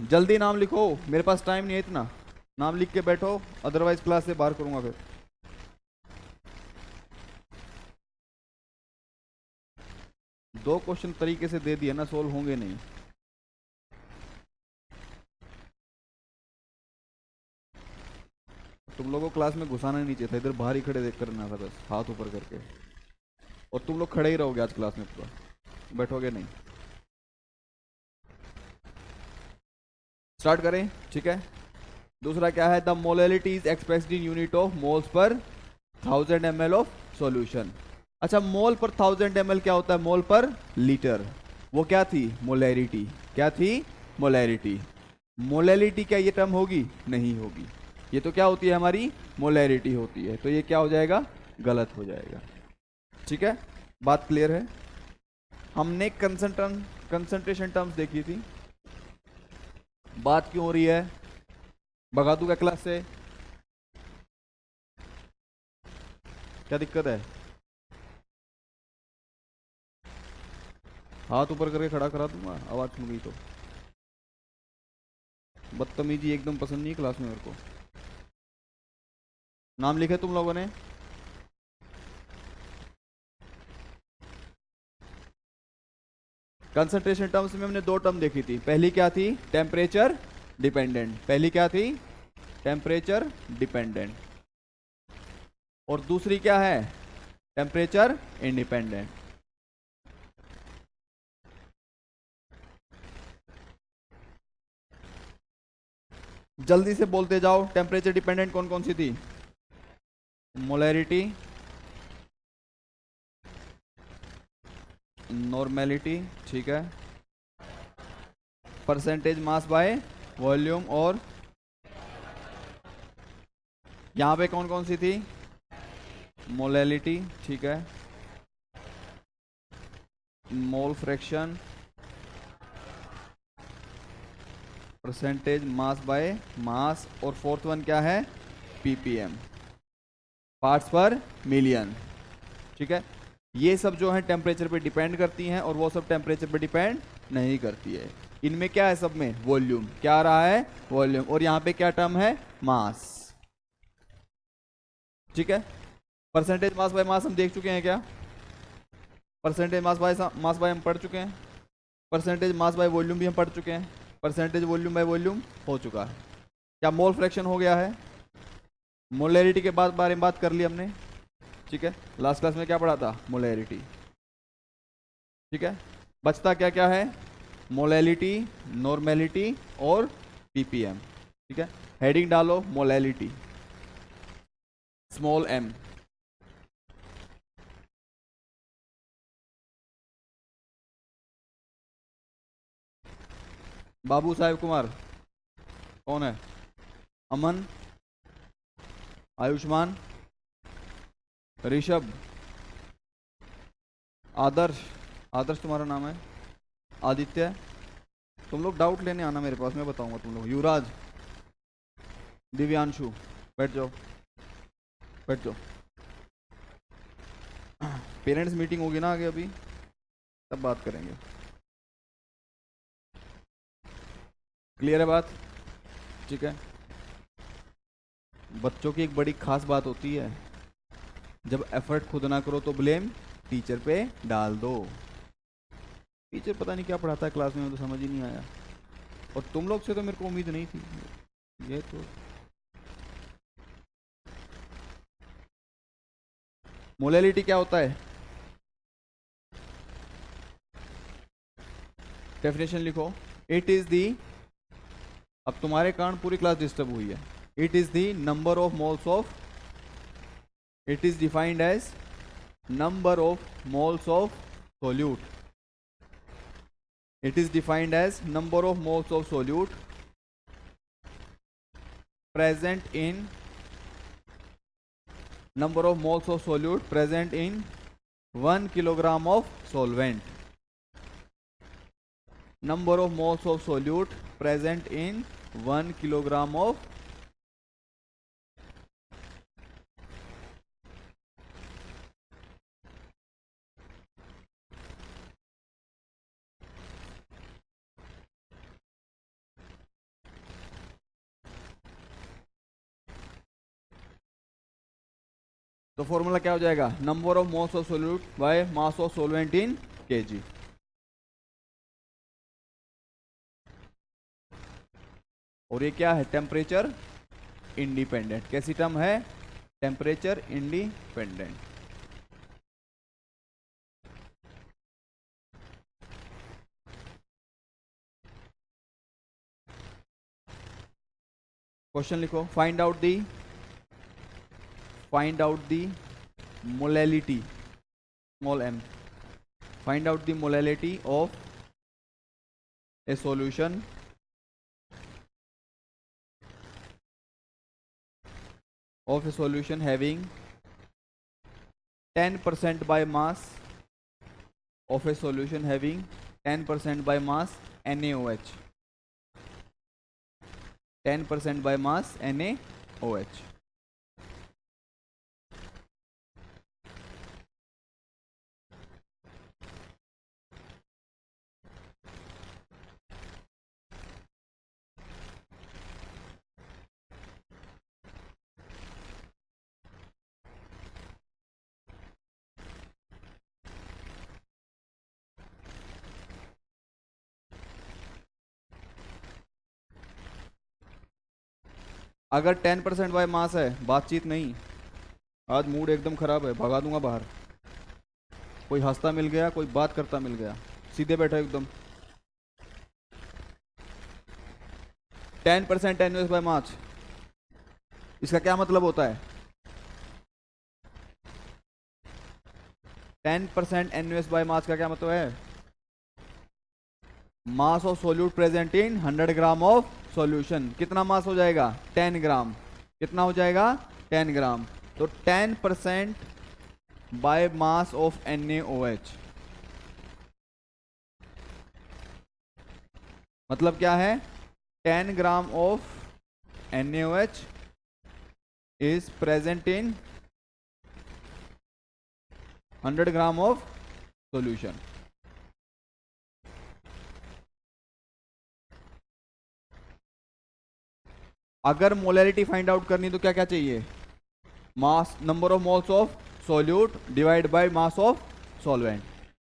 जल्दी नाम लिखो, मेरे पास टाइम नहीं है इतना। नाम लिख के बैठो, अदरवाइज क्लास से बाहर करूंगा फिर। दो क्वेश्चन तरीके से दे दिए ना, सोल्व होंगे नहीं। तुम लोगों को क्लास में घुसाना ही नहीं चाहिए था, इधर बाहर ही खड़े देख करना था बस, हाथ ऊपर करके। और तुम लोग खड़े ही रहोगे आज क्लास में पूरा, बैठोगे नहीं। स्टार्ट करें, ठीक है। दूसरा क्या है? The molality is expressed in unit of moles per 1000 ml of solution. अच्छा, मोल पर 1000 ml क्या होता है? मोल पर लीटर। वो क्या थी? मोलैरिटी। क्या थी? मोलैरिटी। मोलैलिटी क्या ये टर्म होगी? नहीं होगी। ये तो क्या होती है? हमारी मोलैरिटी होती है। तो ये क्या हो जाएगा? गलत हो जाएगा। ठीक है, बात क्लियर है? हमने कंसंट्रेशन टर्म्स देखी थी। बात क्यों हो रही है? भगा दूंगा क्लास से? क्या दिक्कत है? हाथ ऊपर करके खड़ा करा दूंगा आवाज सुन गई तो। बदतमीजी एकदम पसंद नहीं क्लास में मेरे को। नाम लिखे तुम लोगों ने? कंसंट्रेशन टर्म्स में हमने दो टर्म देखी थी। पहली क्या थी? Temperature dependent. पहली क्या थी? Temperature dependent. और दूसरी क्या है? Temperature independent. जल्दी से बोलते जाओ, टेम्परेचर डिपेंडेंट कौन कौन सी थी? मोलैरिटी, नॉर्मेलिटी, ठीक है, परसेंटेज मास बाय वॉल्यूम, और यहां पे कौन कौन सी थी? मोलैलिटी, ठीक है, mole fraction, percentage mass by mass, और फोर्थ वन क्या है? पीपीएम, पार्ट्स पर मिलियन। ठीक है, ये सब जो है टेम्परेचर पे डिपेंड करती हैं, और वो सब टेम्परेचर पे डिपेंड नहीं करती है। इनमें क्या है? सब में वॉल्यूम। क्या आ रहा है? वॉल्यूम। और यहां पे क्या टर्म है? मास। ठीक है, परसेंटेज मास बाय मास हम देख चुके हैं क्या? परसेंटेज मास बाय हम पढ़ चुके हैं। परसेंटेज मास बाय वॉल्यूम भी हम पढ़ चुके हैं। परसेंटेज वॉल्यूम बाय वॉल्यूम हो चुका है। क्या मोल फ्रैक्शन हो गया है? मोलैरिटी के बारे में बात कर ली हमने, ठीक है। लास्ट क्लास में क्या पढ़ा था? मोलैरिटी, ठीक है। बचता क्या क्या है? मोलैलिटी, नॉर्मेलिटी और पीपीएम, ठीक है। हेडिंग डालो मोलैलिटी, स्मॉल एम। बाबू साहेब कुमार कौन है? अमन, आयुष्मान, ऋषभ, आदर्श, आदर्श तुम्हारा नाम है, आदित्य। तुम लोग डाउट लेने आना मेरे पास, मैं बताऊंगा तुम लोग। युवराज, दिव्यांशु, बैठ जाओ, बैठ जाओ। पेरेंट्स मीटिंग होगी ना आगे, अभी तब बात करेंगे। क्लियर है बात? ठीक है। बच्चों की एक बड़ी खास बात होती है, जब एफर्ट खुद ना करो तो ब्लेम टीचर पे डाल दो। टीचर पता नहीं क्या पढ़ाता है क्लास में, तो समझ ही नहीं आया। और तुम लोग से तो मेरे को उम्मीद नहीं थी ये तो। मोलैलिटी क्या होता है? डेफिनेशन लिखो। इट इज दी, अब तुम्हारे कारण पूरी क्लास डिस्टर्ब हुई है। It is the number of moles of, it is defined as number of moles of solute. It is defined as number of moles of solute present in, number of moles of solute present in 1 kilogram of solvent. Number of moles of solute present in 1 kilogram of तो formula क्या हो जाएगा? Number of moles of solute bye mass of solvent in KG. और ये क्या है? Temperature independent. कैसी term है? Temperature independent. क्वेश्चन लिखो। Find out the molality, small m. Find out the molality of a solution having 10% by mass, of a solution having 10% by mass NaOH, 10% by mass NaOH. अगर 10% by mass है, बातचीत नहीं। आज mood एकदम खराब है, भगा दूंगा बाहर। कोई हंसता मिल गया, कोई बात करता मिल गया, सीधे बैठो एकदम। 10% NaOH बाय मास, इसका क्या मतलब होता है? 10% NaOH बाय मास का क्या मतलब है? Mass of solute present in 100 gram of solution. कितना मास हो जाएगा? 10 ग्राम। कितना हो जाएगा? 10 ग्राम। तो 10% बाय मास ऑफ NaOH मतलब क्या है? 10 gram of NaOH is present in 100 gram of solution. अगर मोलैरिटी फाइंड आउट करनी तो क्या क्या चाहिए? Mass, number of moles of solute divide by mass of solvent,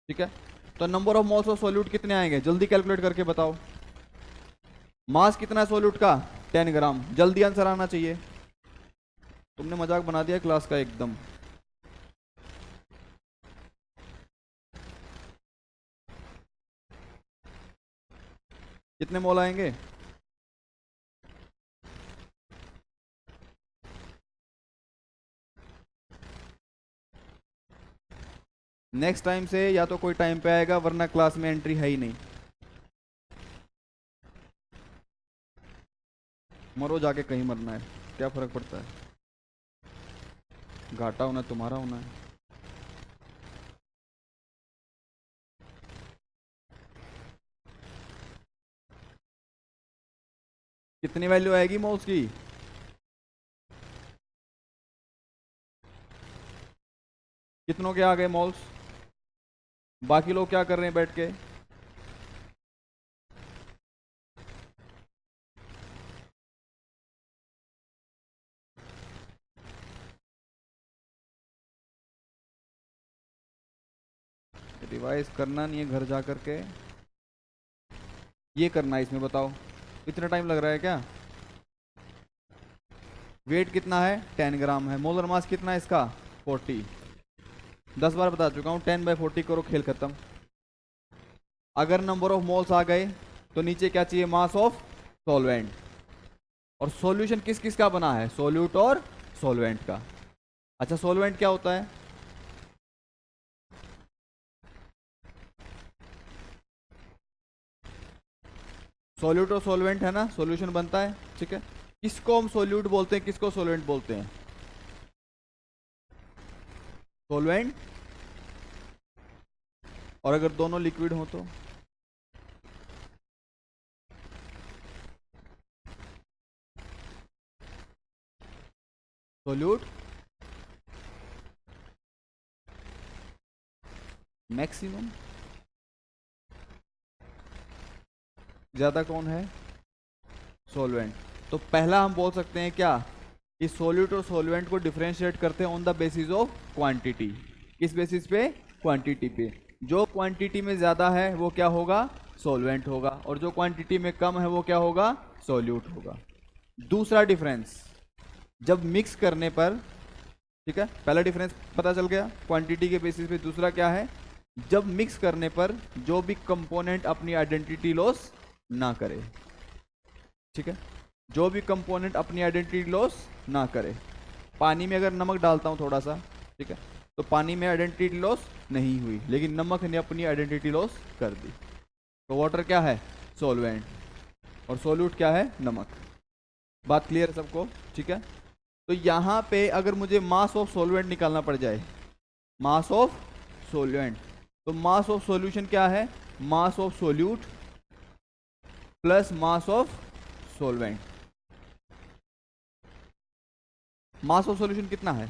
ठीक है। तो number of moles of solute कितने आएंगे? जल्दी कैलकुलेट करके बताओ। मास कितना है सॉल्यूट का? 10 ग्राम। जल्दी आंसर आना चाहिए। तुमने मजाक बना दिया क्लास का एकदम। कितने मोल आएंगे? नेक्स्ट टाइम से या तो कोई टाइम पे आएगा, वरना क्लास में एंट्री है ही नहीं। मरो जाके, कहीं मरना है, क्या फर्क पड़ता है? घाटा होना तुम्हारा होना है। कितनी वैल्यू आएगी मोल्स की? कितनों के आ गए मोल्स? बाकी लोग क्या कर रहे हैं बैठ के? रिवाइज करना नहीं है घर जा करके, ये करना है इसमें। बताओ इतना टाइम लग रहा है क्या? वेट कितना है? 10 ग्राम है। मोलर मास कितना है इसका? 40। 10 बार बता चुका हूँ, 10/40 करो, खेल खत्म। अगर नंबर ऑफ मोल्स आ गए तो नीचे क्या चाहिए? मास ऑफ सॉल्वेंट। और सॉल्यूशन किस किस का बना है? सोल्यूट और सॉल्वेंट का। अच्छा, सॉल्वेंट क्या होता है? सोल्यूट और सॉल्वेंट है ना, सॉल्यूशन बनता है, ठीक है। किसको हम सोल्यूट बोलते हैं, किसको सॉल्वेंट बोलते हैं? सॉल्वेंट। और अगर दोनों लिक्विड हो तो? सोल्यूट। मैक्सिमम। ज्यादा कौन है? सॉल्वेंट। तो पहला हम बोल सकते हैं क्या, कि सोल्यूट और सॉल्वेंट को डिफरेंशिएट करते हैं on the basis of quantity. किस बेसिस पे? क्वांटिटी पे। जो क्वांटिटी में ज्यादा है वो क्या होगा? सॉल्वेंट होगा, और जो क्वांटिटी में कम है वो क्या होगा? सॉल्यूट होगा। दूसरा डिफरेंस, जब मिक्स करने पर, ठीक है, पहला डिफरेंस पता चल गया क्वांटिटी के बेसिस पे। दूसरा क्या है? जब मिक्स करने पर जो भी कंपोनेंट अपनी आइडेंटिटी लॉस ना करे, ठीक है, जो भी कंपोनेंट अपनी आइडेंटिटी लॉस ना करे। पानी में अगर नमक डालता हूं थोड़ा सा, ठीक है, तो पानी में आइडेंटिटी लॉस नहीं हुई, लेकिन नमक ने अपनी आइडेंटिटी लॉस कर दी। तो वाटर क्या है? सॉल्वेंट। और सोल्यूट क्या है? नमक। बात क्लियर है सबको? ठीक है। तो यहां पे अगर मुझे मास ऑफ सॉल्वेंट निकालना पड़ जाए, मास ऑफ सॉल्वेंट, तो मास ऑफ सॉल्यूशन क्या है? Mass of solute plus mass of solvent. Mass of solution कितना है?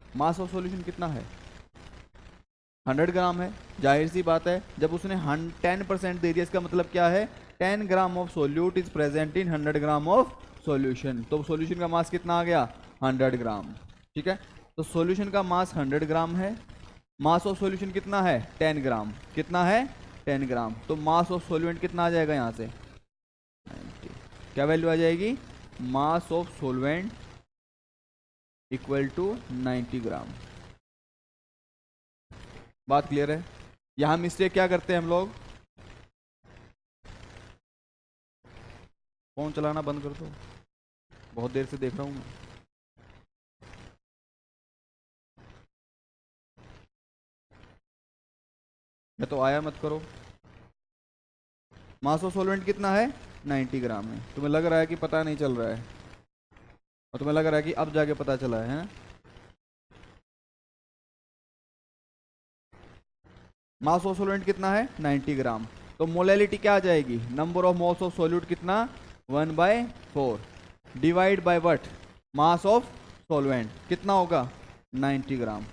मास ऑफ सॉल्यूशन कितना है? 100 ग्राम है। जाहिर सी बात है, जब उसने 10% दे दिया, इसका मतलब क्या है? 10 gram of solute is present in 100 gram of solution. तो सॉल्यूशन का मास कितना आ गया? 100 ग्राम। ठीक है। तो सॉल्यूशन का मास 100 ग्राम है। मास ऑफ सॉल्यूशन कितना है? 10 ग्राम। कितना है? 10 ग्राम। तो मास ऑफ सॉल्वेंट कितना आ जाएगा यहाँ से? 90। क्या वैल्यू आ जाएगी? Mass of solvent equal to 90 gram. बात क्लियर है? यहां मिस्टेक क्या करते हैं हम लोग? फोन चलाना बंद कर दो, बहुत देर से देख रहा हूं मैं। या तो आया मत करो। मास ऑफ सॉल्वेंट कितना है? 90 ग्राम है। तुम्हें लग रहा है कि पता नहीं चल रहा है, और तुम्हें लग रहा है कि अब जाके पता चला है ना? मास ऑफ सॉल्वेंट कितना है? 90 ग्राम। तो मोलैलिटी क्या आ जाएगी? Number of moles of solute कितना? 1/4 divide by what? Mass of solvent कितना होगा? 90 ग्राम।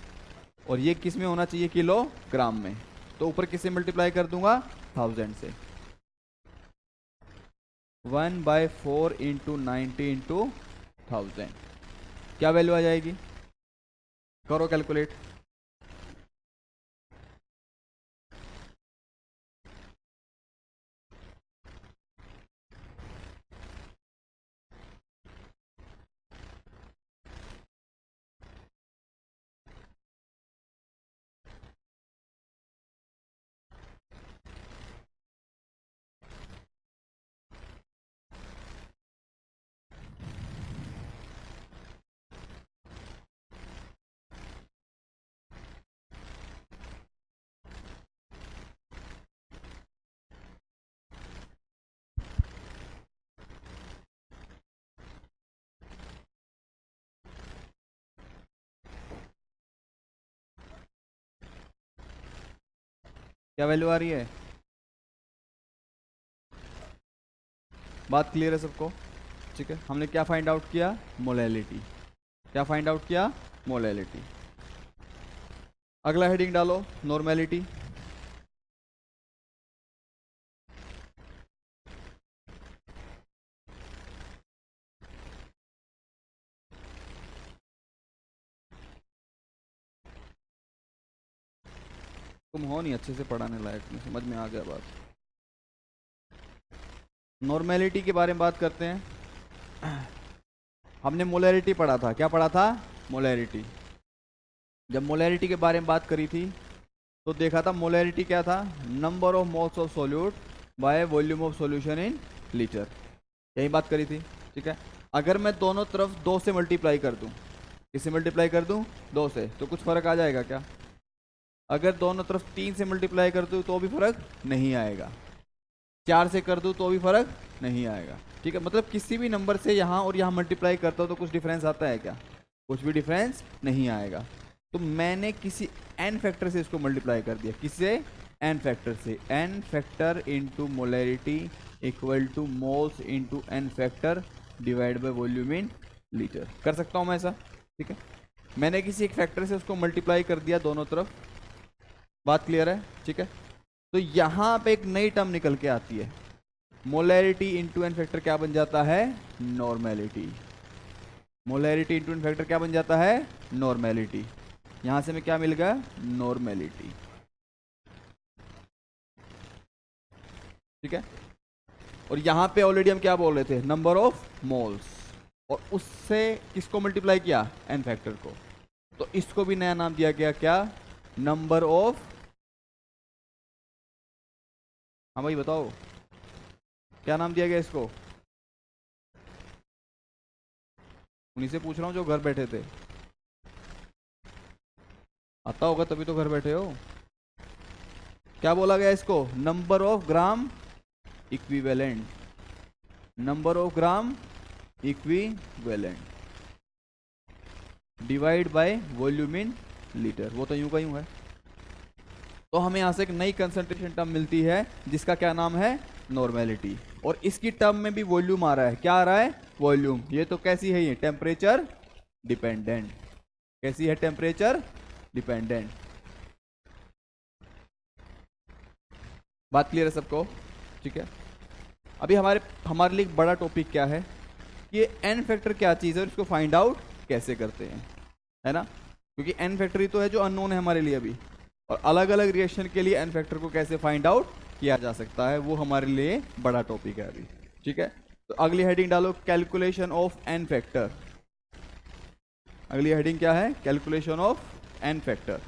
और ये किस में होना चाहिए? किलोग्राम में। तो ऊपर किससे मल्टीप्लाई कर दूंगा? 1000 से। 1/4 इंटू 90 इंटू 1000, क्या वैल्यू आ जाएगी? करो कैलकुलेट। क्या वैल्यू आ रही है? बात क्लियर है सबको? ठीक है, हमने क्या फाइंड आउट किया? मोलैलिटी। क्या फाइंड आउट किया? मोलैलिटी। अगला हेडिंग डालो, नॉर्मेलिटी। तुम हो नहीं अच्छे से पढ़ाने लायक, में समझ में आ गया बात। नॉर्मेलिटी के बारे में बात करते हैं। हमने मोलैरिटी पढ़ा था, क्या पढ़ा था? मोलैरिटी। जब मोलैरिटी के बारे में बात करी थी तो देखा था मोलैरिटी क्या था? Number of moles of solute by volume of solution in litre, यही बात करी थी। ठीक है, अगर मैं दोनों तरफ 2 से मल्टीप्लाई कर दूं, किससे मल्टीप्लाई कर दूं? 2 से, तो कुछ फर्क आ जाएगा क्या? अगर दोनों तरफ 3 से मल्टीप्लाई कर दूं तो भी फर्क नहीं आएगा, 4 से कर दूं तो भी फर्क नहीं आएगा। ठीक है, मतलब किसी भी नंबर से यहाँ और यहाँ मल्टीप्लाई करता हो तो कुछ डिफरेंस आता है क्या? कुछ भी डिफरेंस नहीं आएगा। तो मैंने किसी n फैक्टर से इसको मल्टीप्लाई कर दिया, किससे? n फैक्टर से। n factor into molarity equal two moles into n factor divide by volume in litre. कर सकता हूँ मैं ऐसा? ठीक है, मैंने किसी एक फैक्टर से उसको मल्टीप्लाई कर दिया दोनों तरफ। बात क्लियर है? ठीक है, तो यहां पे एक नई टर्म निकल के आती है, मोलैरिटी इंटू एन फैक्टर क्या बन जाता है? Normality. Molarity into N factor क्या बन जाता है? नॉर्मेलिटी। यहां से मैं क्या मिल गया? नॉर्मेलिटी। ठीक है, और यहां पे ऑलरेडी हम क्या बोल रहे थे? नंबर ऑफ मोल्स, और उससे किसको मल्टीप्लाई किया? एन फैक्टर को। तो इसको भी नया नाम दिया गया, क्या? नंबर ऑफ, हाँ भाई बताओ क्या नाम दिया गया इसको? उन्हीं से पूछ रहा हूँ जो घर बैठे थे। आता होगा तभी तो घर बैठे हो। क्या बोला गया इसको? Number of gram equivalent. Number of gram equivalent divide by volume in litre. वो तो यूं का यूं है। तो हमें यहां से एक नई कंसंट्रेशन टर्म मिलती है जिसका क्या नाम है? नॉर्मेलिटी। और इसकी टर्म में भी वॉल्यूम आ रहा है। क्या आ रहा है? वॉल्यूम। ये तो कैसी है? ये टेम्परेचर डिपेंडेंट। कैसी है? Temperature dependent. बात क्लियर है सबको? ठीक है, अभी हमारे हमारे लिए एक बड़ा टॉपिक क्या है, ये एन फैक्टर क्या चीज़ है और इसको फाइंड आउट कैसे करते हैं, है ना? क्योंकि एन फैक्टर ही तो है जो अननोन है हमारे लिए अभी, और अलग अलग रिएक्शन के लिए एन फैक्टर को कैसे फाइंड आउट किया जा सकता है, वो हमारे लिए बड़ा टॉपिक है अभी। ठीक है, तो अगली हेडिंग डालो, कैलकुलेशन ऑफ एन फैक्टर। अगली हेडिंग क्या है? Calculation of N factor.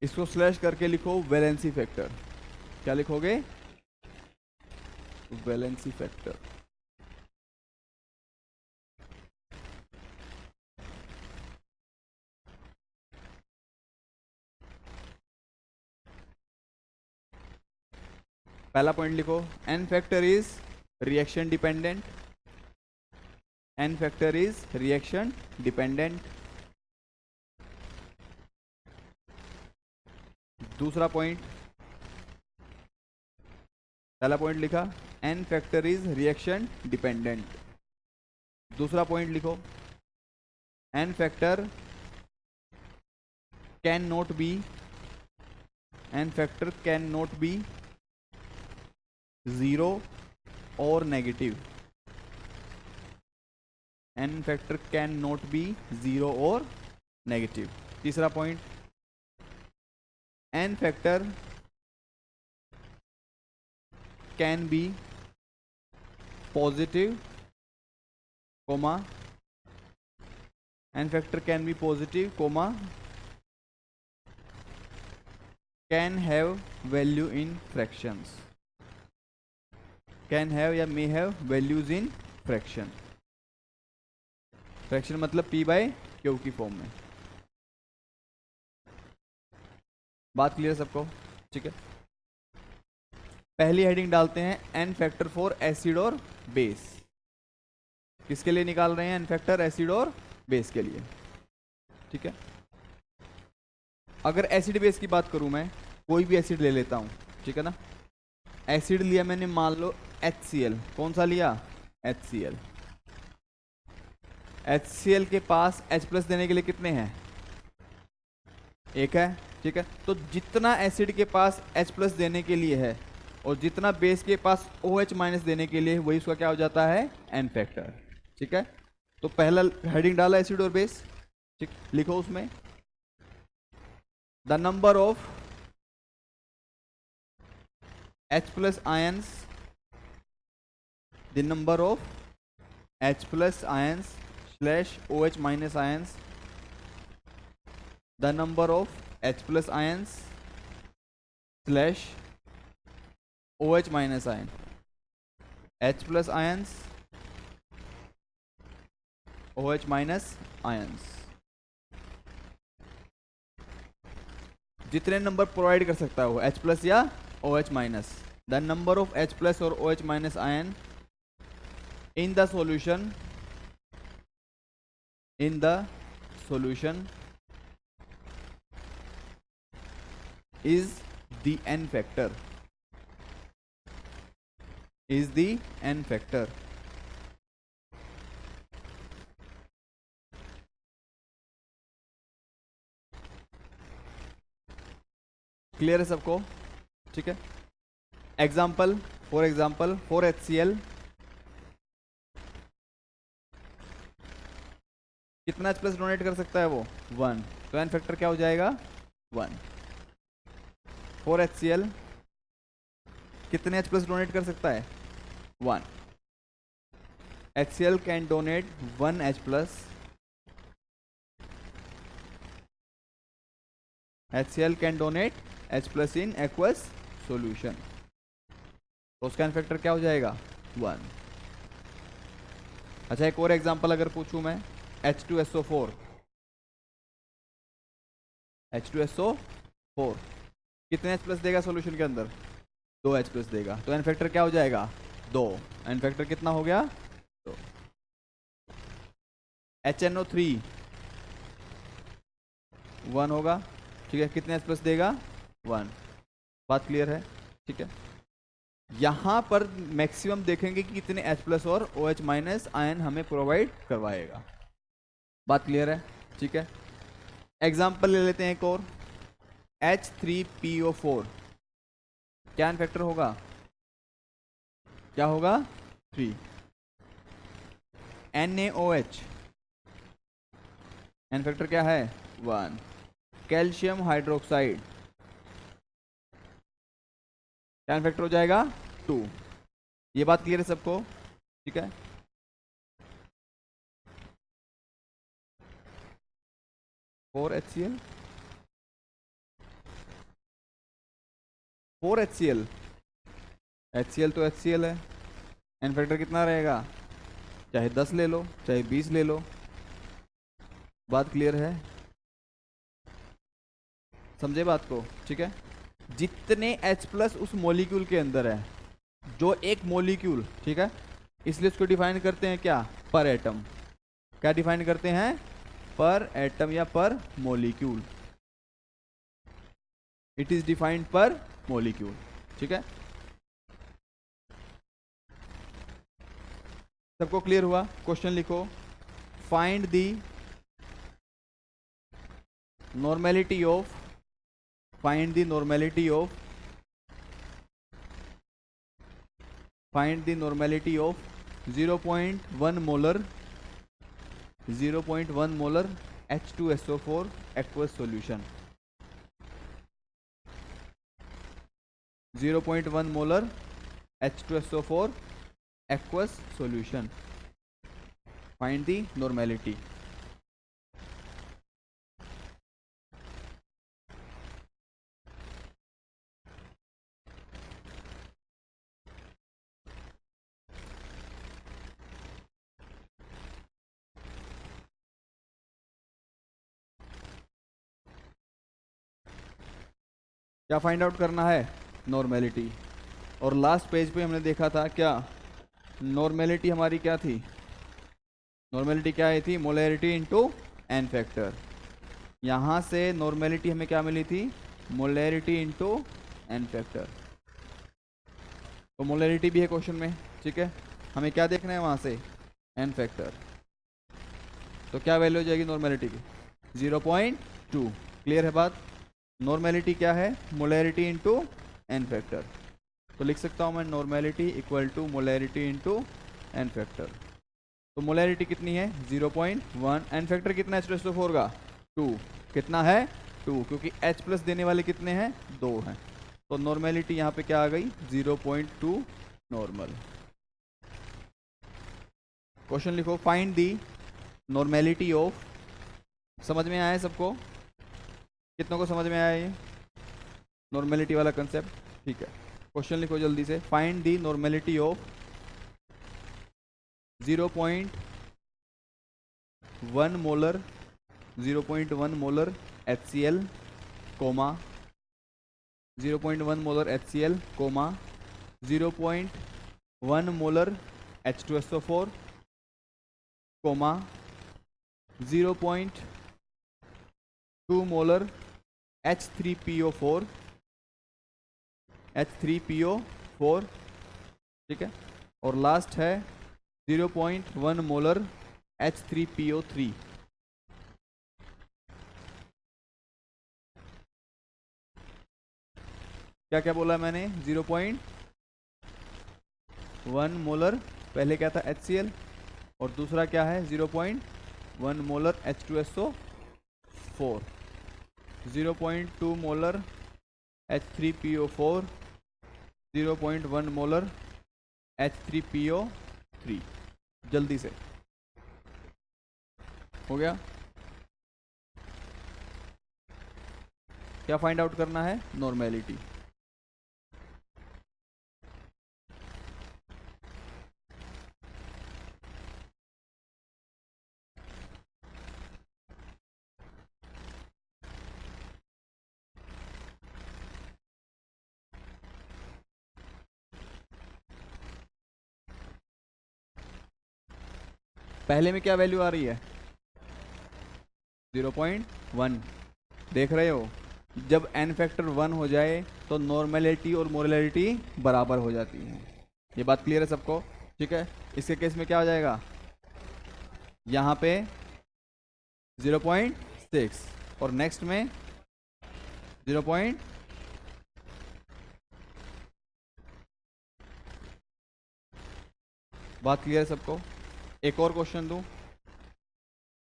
इसको स्लैश करके लिखो वैलेंसी फैक्टर। क्या लिखोगे? Valency factor. पहला पॉइंट लिखो, N factor is reaction dependent. N factor is reaction dependent. दूसरा पॉइंट, पहला पॉइंट लिखा, N factor is reaction dependent. दूसरा पॉइंट लिखो, N factor can not be, N factor can not be zero और negative. N factor can not be zero और negative. तीसरा point, N factor can be positive comma, N factor can be positive comma can have value in fractions. Can have या may have values in fraction. Fraction मतलब P by Q की form में। बात clear सबको? ठीक है, पहली heading डालते हैं एन फैक्टर फॉर एसिड और बेस। किसके लिए निकाल रहे हैं? एन फैक्टर एसिड और बेस के लिए। ठीक है, अगर एसिड बेस की बात करूं, मैं कोई भी एसिड ले लेता हूं, ठीक है ना। एसिड लिया मैंने, मान लो HCl। कौन सा लिया? HCl। HCl के पास H प्लस देने के लिए कितने हैं? एक है। ठीक है, तो जितना एसिड के पास H प्लस देने के लिए है और जितना बेस के पास OH माइनस देने के लिए, वही उसका क्या हो जाता है? N factor. ठीक है, तो पहला हेडिंग डाला एसिड और बेस। ठीक, लिखो उसमें the number of H plus ions, the number of H plus ions slash OH minus ions, the number of H plus ions slash OH minus ion, H plus ions OH minus ions, जितने number provide कर सकता है वो H plus या OH minus, the number of H plus और OH minus ion in the solution is the n factor, is the n factor। Clear है सबको? ठीक है, example, for example for HCl कितना H प्लस डोनेट कर सकता है वो? 1, तो एन फैक्टर क्या हो जाएगा? 1। फॉर HCl कितने H प्लस डोनेट कर सकता है? 1। HCl can donate 1 H plus, HCl can donate H plus in aqueous solution, तो उसका एन फैक्टर क्या हो जाएगा? 1। अच्छा, एक और एग्जांपल अगर पूछूं मैं, H2SO4, H2SO4 कितने H प्लस देगा सॉल्यूशन के अंदर? 2 H प्लस देगा, तो एन फैक्टर क्या हो जाएगा? 2। एन फैक्टर कितना हो गया? 2। HNO3 1 होगा, ठीक है, कितने H प्लस देगा? 1। बात क्लियर है? ठीक है, यहां पर मैक्सिमम देखेंगे कि कितने H प्लस और OH माइनस आयन हमें प्रोवाइड करवाएगा। बात क्लियर है? ठीक है, एग्जाम्पल ले लेते हैं एक और, H3PO4 क्या एन फैक्टर होगा? क्या होगा? 3। NaOH एन फैक्टर क्या है? 1। कैल्शियम हाइड्रोक्साइड क्या एन फैक्टर हो जाएगा? 2। ये बात क्लियर है सबको? ठीक है, for HCl, for HCl, HCl तो HCl है, एन फैक्टर कितना रहेगा? चाहे 10 ले लो, चाहे 20 ले लो। बात क्लियर है? समझे बात को? ठीक है, जितने H प्लस उस मॉलिक्यूल के अंदर है, जो एक मॉलिक्यूल, ठीक है, इसलिए उसको डिफाइन करते हैं क्या? पर एटम। क्या डिफाइन करते हैं? पर एटम या पर मॉलिक्यूल। इट इज डिफाइंड पर मॉलिक्यूल। ठीक है, सबको क्लियर हुआ? क्वेश्चन लिखो, find the normality of, find the normality of, find the normality of 0.1 molar, 0.1 molar H2SO4 aqueous solution, 0.1 molar H2SO4 aqueous solution, find the normality। क्या find out करना है? Normality. और लास्ट पेज पे हमने देखा था क्या, नॉर्मेलिटी हमारी क्या थी? नॉर्मेलिटी क्या आई थी? Molarity into N factor. यहाँ से नॉर्मेलिटी हमें क्या मिली थी? Molarity into N factor. तो मोलैरिटी भी है क्वेश्चन में, ठीक है। हमें क्या देखना है वहाँ से? N factor. तो क्या वैल्यू हो जाएगी नॉर्मेलिटी की? 0.2। क्लियर है बात? नॉर्मेलिटी क्या है? Molarity into N factor. तो लिख सकता हूँ मैं normality equal to molarity into N factor. तो मोलैरिटी कितनी है? 0.1। एन फैक्टर कितना है H2SO4 का? 2। कितना है? 2, क्योंकि H प्लस देने वाले कितने हैं? 2 हैं। तो नॉर्मेलिटी यहाँ पे क्या आ गई? 0.2 नॉर्मल। क्वेश्चन लिखो, फाइंड दी नॉर्मेलिटी ऑफ। समझ में आया है सबको? कितनों को समझ में आया ये नॉर्मेलिटी वाला कंसेप्ट? ठीक है, क्वेश्चन लिखो जल्दी से। Find the normality of 0.1 molar 0.1 molar HCl, comma 0.1 molar HCl, comma 0.1 molar H2SO4, comma 0.2 molar H3PO4, H3PO4, ठीक है। और लास्ट है 0.1 मोलर H3PO3। क्या क्या बोला मैंने? 0.1 मोलर, पहले क्या था? HCl, और दूसरा क्या है? 0.1 molar H2SO4, 0.2 molar H3PO4, 0.1 molar H3PO3। जल्दी से हो गया? क्या फाइंड आउट करना है? नॉर्मेलिटी। पहले में क्या वैल्यू आ रही है? 0.1। देख रहे हो, जब n फैक्टर 1 हो जाए तो नॉर्मेलिटी और मोलैरिटी बराबर हो जाती है। ये बात क्लियर है सबको? ठीक है। इसके केस में क्या हो जाएगा? यहाँ पे 0.6 और नेक्स्ट में 0. बात क्लियर है सबको? एक और क्वेश्चन दूं,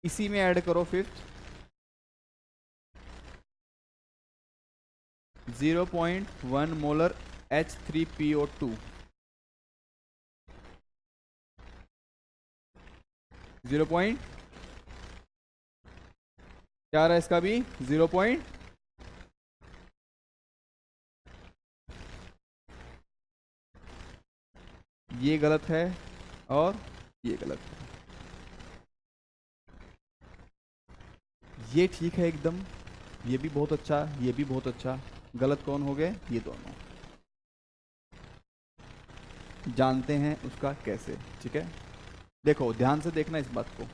इसी में ऐड करो फिफ्थ। 0.1 molar H3PO2, 0. क्या आ रहा है इसका भी? 0. ये गलत है और ये गलत है। ये ठीक है एकदम, ये भी बहुत अच्छा, ये भी बहुत अच्छा। गलत कौन हो गए? ये दोनों। जानते हैं उसका कैसे, ठीक है। देखो ध्यान से देखना इस बात को।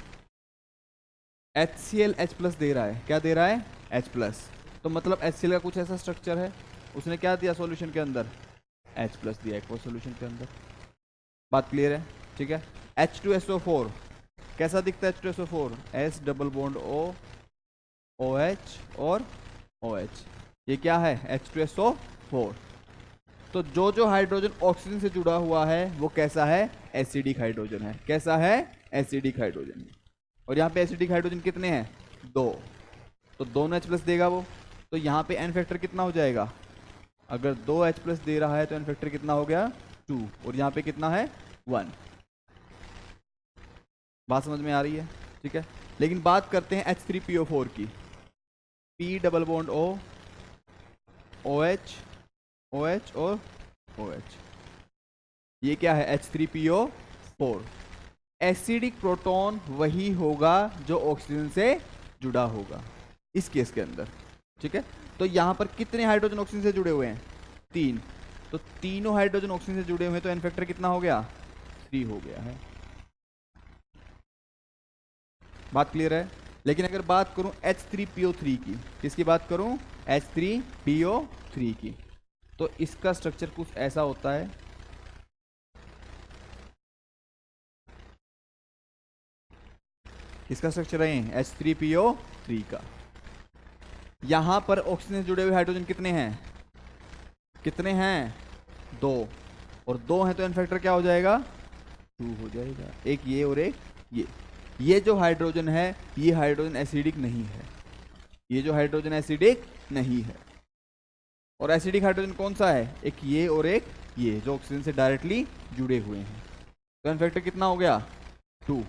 HCl H प्लस दे रहा है, क्या दे रहा है? H plus. तो मतलब HCl का कुछ ऐसा स्ट्रक्चर है, उसने क्या दिया सॉल्यूशन के अंदर? H प्लस दिया एक सॉल्यूशन के अंदर। बात क्लियर है? ठीक है। H2SO4 कैसा दिखता है? H2SO4 S double bond O, OH और OH। ये क्या है? H2SO4। तो जो जो हाइड्रोजन ऑक्सीजन से जुड़ा हुआ है वो कैसा है? एसिडिक हाइड्रोजन है। कैसा है? Acidic hydrogen. और यहाँ पे एसिडिक हाइड्रोजन कितने हैं? 2। तो दोनों H प्लस देगा वो। तो यहाँ पे एन फैक्टर कितना हो जाएगा? अगर 2 H प्लस दे रहा है तो एन फैक्टर कितना हो गया? 2। और यहाँ पे कितना है? 1। बात समझ में आ रही है? ठीक है। लेकिन बात करते हैं H3PO4 की। P double bond O, OH, OH और OH। ये क्या है? H3PO4। एसिडिक प्रोटॉन वही होगा जो ऑक्सीजन से जुड़ा होगा इस केस के अंदर। ठीक है। तो यहाँ पर कितने हाइड्रोजन ऑक्सीजन से जुड़े हुए हैं? 3। तो तीनों हाइड्रोजन ऑक्सीजन से जुड़े हुए हैं, तो एन फैक्टर कितना हो गया? 3 हो गया है। बात क्लियर है? लेकिन अगर बात करूं H3PO3 की, किसकी बात करूं? H3PO3 की, तो इसका स्ट्रक्चर कुछ ऐसा होता है। इसका स्ट्रक्चर है H3PO3 का। यहां पर ऑक्सीजन से जुड़े हुए हाइड्रोजन कितने हैं? कितने हैं? 2। और 2 हैं तो एन फैक्टर क्या हो जाएगा? 2 हो जाएगा। एक ये और एक ये जो हाइड्रोजन है, ये हाइड्रोजन एसिडिक नहीं है। ये जो हाइड्रोजन एसिडिक नहीं है। और एसिडिक हाइड्रोजन कौन सा है? एक ये और एक ये, जो ऑक्सीजन से डायरेक्टली जुड़े हुए हैं। तो एन फैक्टर कितना हो गया? 2।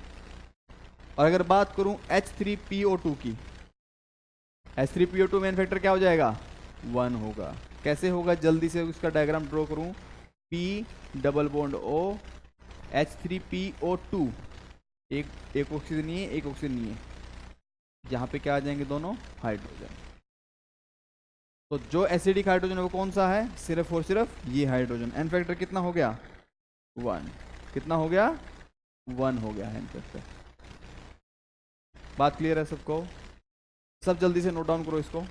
और अगर बात करूं H3PO2 की, H3PO2 में एन फैक्टर क्या हो जाएगा? 1 होगा। कैसे होगा? जल्दी से उसका डायग्राम ड्रॉ करूं। P double bond O H3PO2, एक ऑक्सीजन नहीं है, एक ऑक्सीजन नहीं है। यहाँ पे क्या आ जाएंगे? दोनों हाइड्रोजन। तो जो एसिडिक हाइड्रोजन है वो कौन सा है? सिर्फ और सिर्फ ये हाइड्रोजन। एन फैक्टर कितना हो गया? 1। कितना हो गया? 1 हो गया है एन फैक्टर। बात क्लियर है सबको? सब जल्दी से नोट डाउन करो इसको।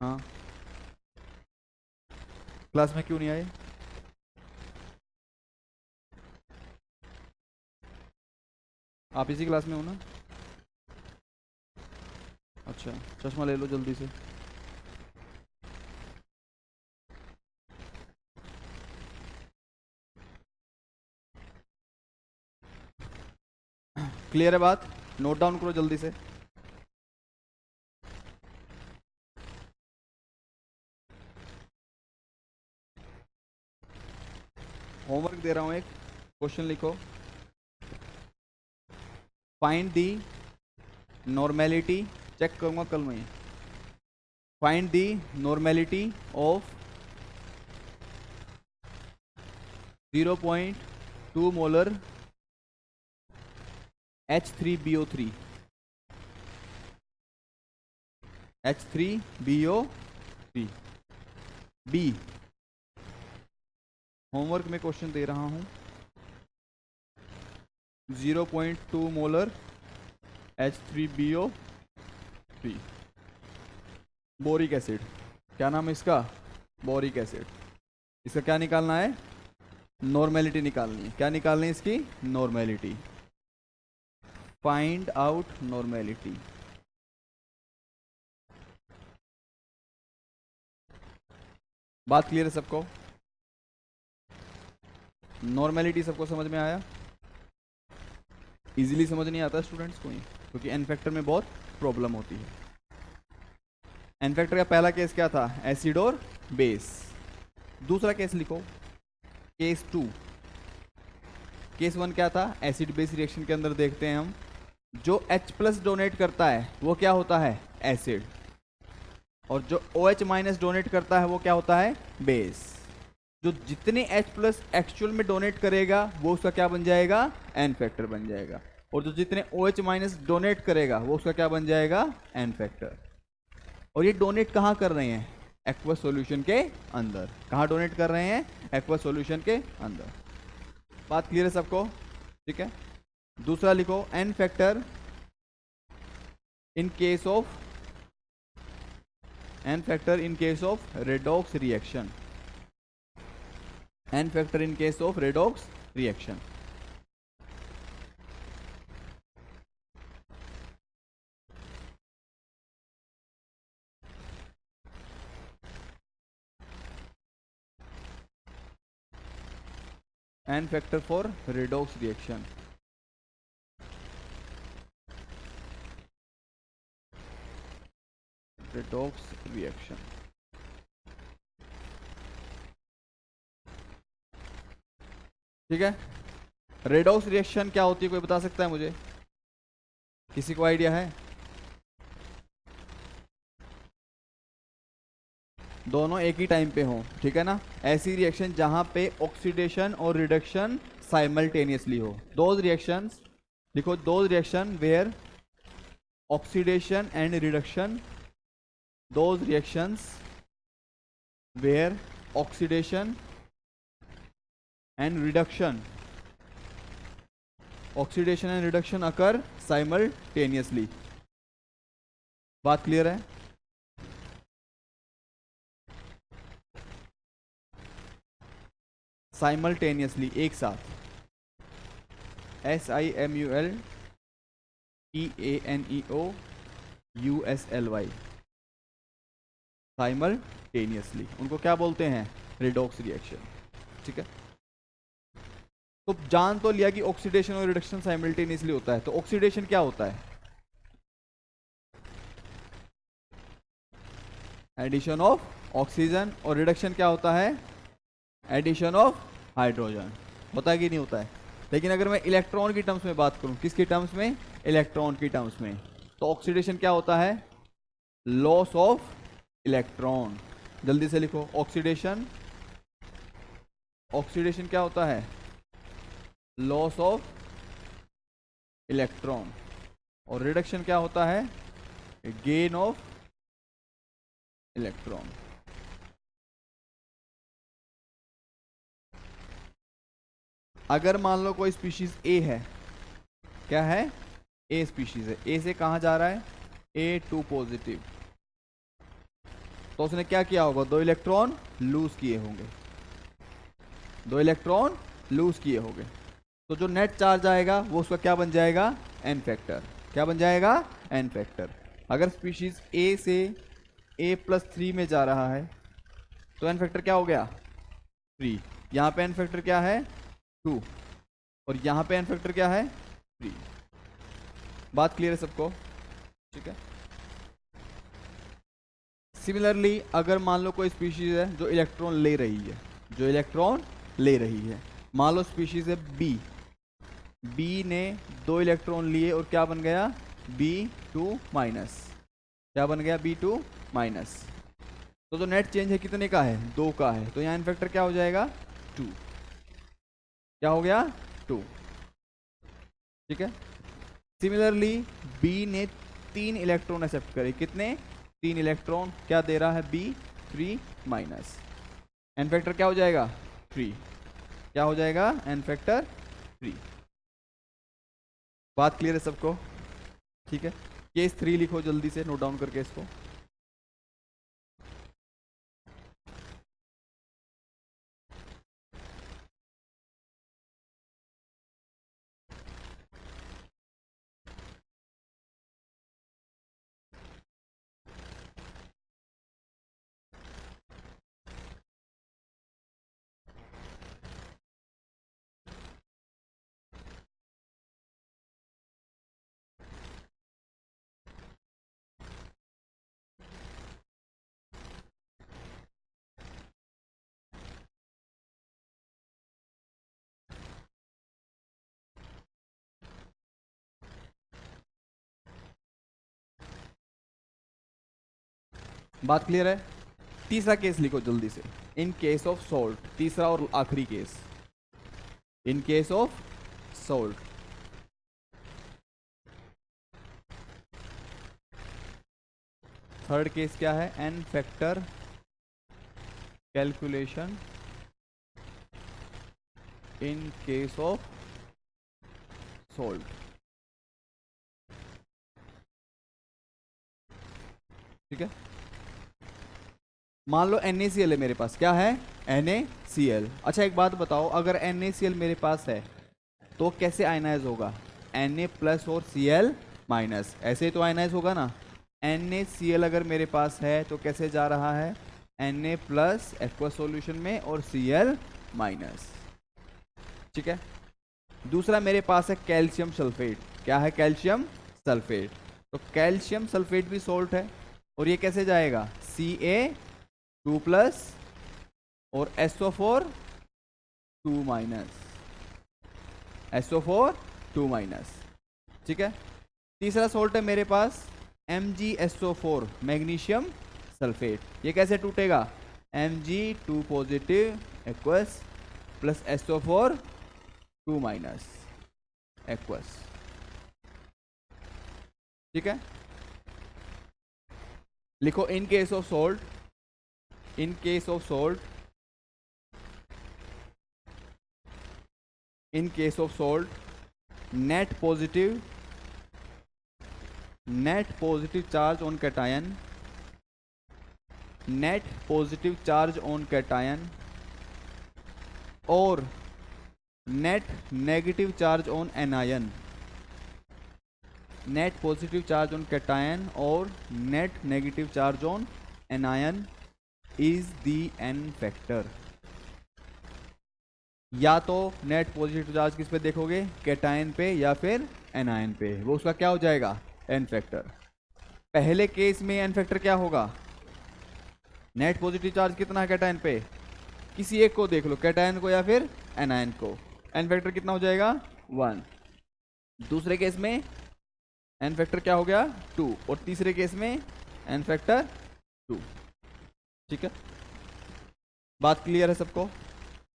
हाँ, क्लास में क्यों नहीं आए? आप इसी क्लास में हो ना? अच्छा, चश्मा ले लो जल्दी से। क्लियर है बात? नोट डाउन करो जल्दी से। होमवर्क दे रहा हूं, एक क्वेश्चन लिखो। फाइंड दी नॉर्मेलिटी, चेक करूंगा कल मैं। Find the normality of 0.2 molar H3BO3। H3BO3 B. Homework में क्वेश्चन दे रहा हूं। 0.2 मोलर H3BO3 बोरिक एसिड। क्या नाम है इसका? Boric acid. इसका क्या निकालना है? नॉर्मेलिटी निकालनी है। क्या निकालनी है इसकी? नॉर्मेलिटी। Find out normality. बात क्लियर है सबको? नॉर्मेलिटी सबको समझ में आया? इजीली समझ नहीं आता स्टूडेंट्स को ही, क्योंकि एन फैक्टर में बहुत प्रॉब्लम होती है। एन फैक्टर का पहला केस क्या था? एसिड और बेस। दूसरा केस लिखो, केस 2। केस 1 क्या था? एसिड बेस रिएक्शन के अंदर देखते हैं हम, जो H+ डोनेट करता है वो क्या होता है? एसिड। और जो OH- डोनेट करता है वो क्या होता है? बेस। जो जितने H+ एक्चुअल में डोनेट करेगा वो उसका क्या बन जाएगा? एन फैक्टर बन जाएगा। और जो जितने OH- डोनेट करेगा वो उसका क्या बन जाएगा? N factor. और ये डोनेट कहाँ कर रहे हैं? एक्वस सॉल्यूशन के अंदर। कहाँ डोनेट कर रहे हैं? एक्वस सॉल्यूशन के अंदर। बात क्लियर है सबको? ठीक है। दूसरा लिखो, N factor in case of redox reaction. N factor in case of redox reaction. N factor for redox reaction. Redox reaction. ठीक है। रेडॉक्स रिएक्शन क्या होती है, कोई बता सकता है मुझे? किसी को आइडिया है? दोनों एक ही टाइम पे हो, ठीक है ना। ऐसी रिएक्शन जहां पे ऑक्सीडेशन और रिडक्शन साइमल्टेनियसली हो। दोज रिएक्शंस लिखो, those reaction where oxidation and reduction those reactions where oxidation and reduction occur simultaneously. बात क्लियर है? साइमल्टेनियसली, एक साथ, SIMULTANEOUSLY, साइमल्टेनियसली, उनको क्या बोलते हैं? Redox reaction. ठीक है, तो जान तो लिया कि ऑक्सीडेशन और रिडक्शन साइमल्टेनियसली होता है। तो ऑक्सीडेशन क्या होता है? Addition of oxygen. और रिडक्शन क्या होता है? Addition of hydrogen. होता है कि नहीं होता है? लेकिन अगर मैं इलेक्ट्रॉन की टर्म्स में बात करूं, किसकी टर्म्स में? इलेक्ट्रॉन की टर्म्स में, तो ऑक्सीडेशन क्या होता है? Loss of electron. जल्दी से लिखो, ऑक्सीडेशन, ऑक्सीडेशन क्या होता है? Loss of electron. और रिडक्शन क्या होता है? Gain of electron. अगर मान लो कोई स्पीशीज ए है, क्या है? ए स्पीशीज है। ए से कहां जा रहा है? A2 positive. तो उसने क्या किया होगा? 2 इलेक्ट्रॉन लूज किए होंगे, 2 इलेक्ट्रॉन लूज किए होंगे। तो जो नेट चार्ज आएगा वो उसका क्या बन जाएगा? N factor. क्या बन जाएगा? N factor. अगर स्पीशीज ए से A+3 में जा रहा है तो एन फैक्टर क्या हो गया? 3। यहां पे एन फैक्टर क्या है? 2। और यहां पे एन फैक्टर क्या है? 3। बात क्लियर है सबको? ठीक है। सिमिलरली अगर मान लो कोई स्पीशीज है जो इलेक्ट्रॉन ले रही है, जो इलेक्ट्रॉन ले रही है, मान लो स्पीशीज है बी। बी ने 2 इलेक्ट्रॉन लिए और क्या बन गया? B2 minus. क्या बन गया? B2 minus. तो जो नेट चेंज है कितने का है? 2 का है। तो यहाँ एन फैक्टर क्या हो जाएगा? 2। क्या हो गया? 2। ठीक है। सिमिलरली बी ने 3 इलेक्ट्रॉन एक्सेप्ट करे। कितने? 3 इलेक्ट्रॉन। क्या दे रहा है? B3 minus. एन फैक्टर क्या हो जाएगा? 3। क्या हो जाएगा? N factor 3। बात क्लियर है सबको? ठीक है। केस 3 लिखो जल्दी से, नोट डाउन करके इसको। बात क्लियर है? तीसरा केस लिखो जल्दी से। इन केस ऑफ सॉल्ट, तीसरा और आखिरी केस। In case of salt, third case क्या है? N factor calculation in case of salt. ठीक है। मान लो NaCl है मेरे पास। क्या है? NaCl। अच्छा एक बात बताओ, अगर NaCl मेरे पास है तो कैसे आयनाइज होगा? Na प्लस और Cl माइनस, ऐसे ही तो आयनाइज होगा ना। NaCl अगर मेरे पास है तो कैसे जा रहा है? Na प्लस एक्वस सॉल्यूशन में और Cl माइनस। ठीक है। दूसरा मेरे पास है कैल्शियम सल्फेट। क्या है? Calcium sulphate. तो कैल्शियम सल्फेट भी सॉल्ट है और ये कैसे जाएगा? Ca2 प्लस और SO4 2 माइनस, SO4 2 माइनस। ठीक है। तीसरा सॉल्ट है मेरे पास MgSO4 मैग्नीशियम सल्फेट। ये कैसे टूटेगा? Mg2 positive aqueous plus SO4 2 minus aqueous. ठीक है। लिखो in case of salt, in case of salt, in case of salt net positive charge on cation, net positive charge on cation और net negative charge on anion, net positive charge on cation और net negative charge on anion is the N factor. या तो net positive charge किस पे देखोगे, cation पे या फिर एनायन पे, वो उसका क्या हो जाएगा, एन फैक्टर। पहले केस में एन फैक्टर क्या होगा, नेट पॉजिटिव चार्ज कितना है कैटायन पे, किसी एक को देख लो, कैटायन को या फिर एनायन को, एन फैक्टर कितना हो जाएगा 1। दूसरे केस में एन फैक्टर क्या हो गया 2 और तीसरे केस में एन फैक्टर 2। ठीक है, बात क्लियर है सबको।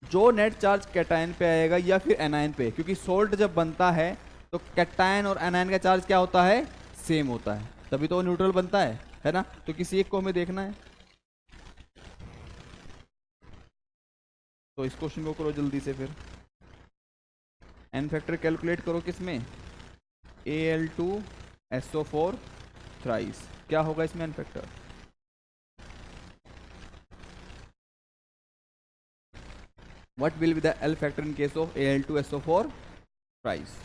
जो नेट चार्ज कैटायन पे आएगा या फिर एनायन पे, क्योंकि सोल्ट जब बनता है तो कैटायन और एनायन का चार्ज क्या होता है, सेम होता है, तभी तो वो न्यूट्रल बनता है ना। तो किसी एक को हमें देखना है, तो इस क्वेश्चन को करो जल्दी से। फिर एन फैक्टर कैलकुलेट करो किसमें, Al2SO4 थ्राइस, क्या होगा इसमें N factor, what will be the L factor in case of Al2SO4 thrice.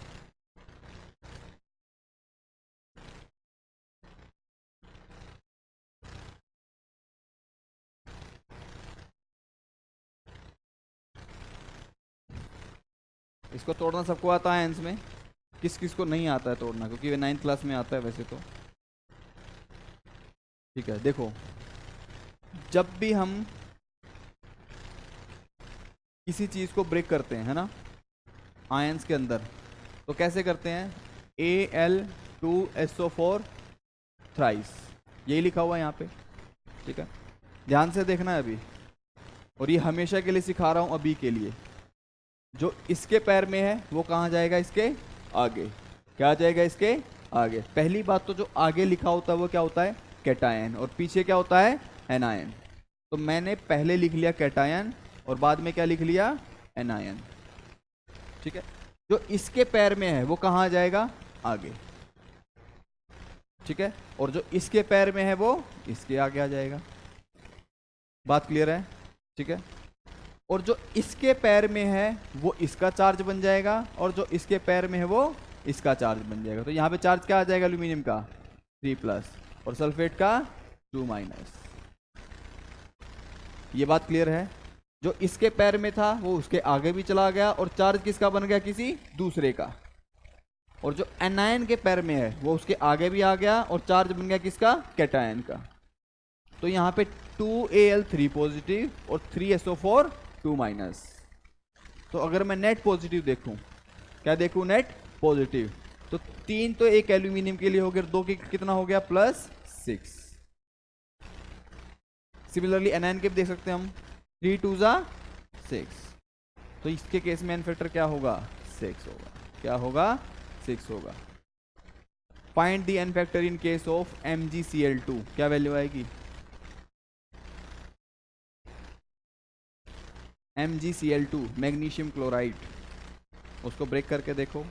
इसको तोड़ना सबको आता है, इसमें किस किस को नहीं आता है तोड़ना, क्योंकि वे 9th क्लास में आता है वैसे तो। ठीक है, देखो जब भी हम किसी चीज को ब्रेक करते हैं, है ना, आयंस के अंदर, तो कैसे करते हैं, Al2SO4 थ्राइस, यही लिखा हुआ है यहाँ पे। ठीक है, ध्यान से देखना है अभी, और ये हमेशा के लिए सिखा रहा हूं अभी के लिए। जो इसके पैर में है वो कहाँ जाएगा, इसके आगे, क्या जाएगा इसके आगे। पहली बात तो जो आगे लिखा होता है वो क्या होता है, कैटायन, और पीछे क्या होता है, एनायन। तो मैंने पहले लिख लिया कैटायन और बाद में क्या लिख लिया, एनायन। ठीक है, जो इसके पैर में है वो कहाँ जाएगा, आगे। ठीक है, और जो इसके पैर में है वो इसके आगे आ जाएगा। बात क्लियर है। ठीक है, और जो इसके पैर में है वो इसका चार्ज बन जाएगा, और जो इसके पैर में है वो इसका चार्ज बन जाएगा। तो यहाँ पे चार्ज क्या आ जाएगा, एल्यूमिनियम का 3+ और सल्फेट का 2-। ये बात क्लियर है। जो इसके पैर में था वो उसके आगे भी चला गया और चार्ज किसका बन गया, किसी दूसरे का। और जो एनायन के पैर में है वो उसके आगे भी आ गया और चार्ज बन गया किसका, कैटायन का। तो यहाँ पे 2Al3 पॉजिटिव और 3SO4 2-। तो अगर मैं नेट पॉजिटिव देखूं, क्या देखूं, नेट पॉजिटिव, तो 3 तो एक एल्यूमिनियम के लिए हो गया, 2 के कितना हो गया, +6। सिमिलरली एनायन के भी देख सकते हैं हम, 3×2=6। तो इसके केस में एन फैक्टर क्या होगा, 6 होगा। क्या होगा, 6 होगा। Find the N factor in case of MgCl2, क्या वैल्यू आएगी, MgCl2 मैग्नीशियम क्लोराइड, उसको ब्रेक करके देखो।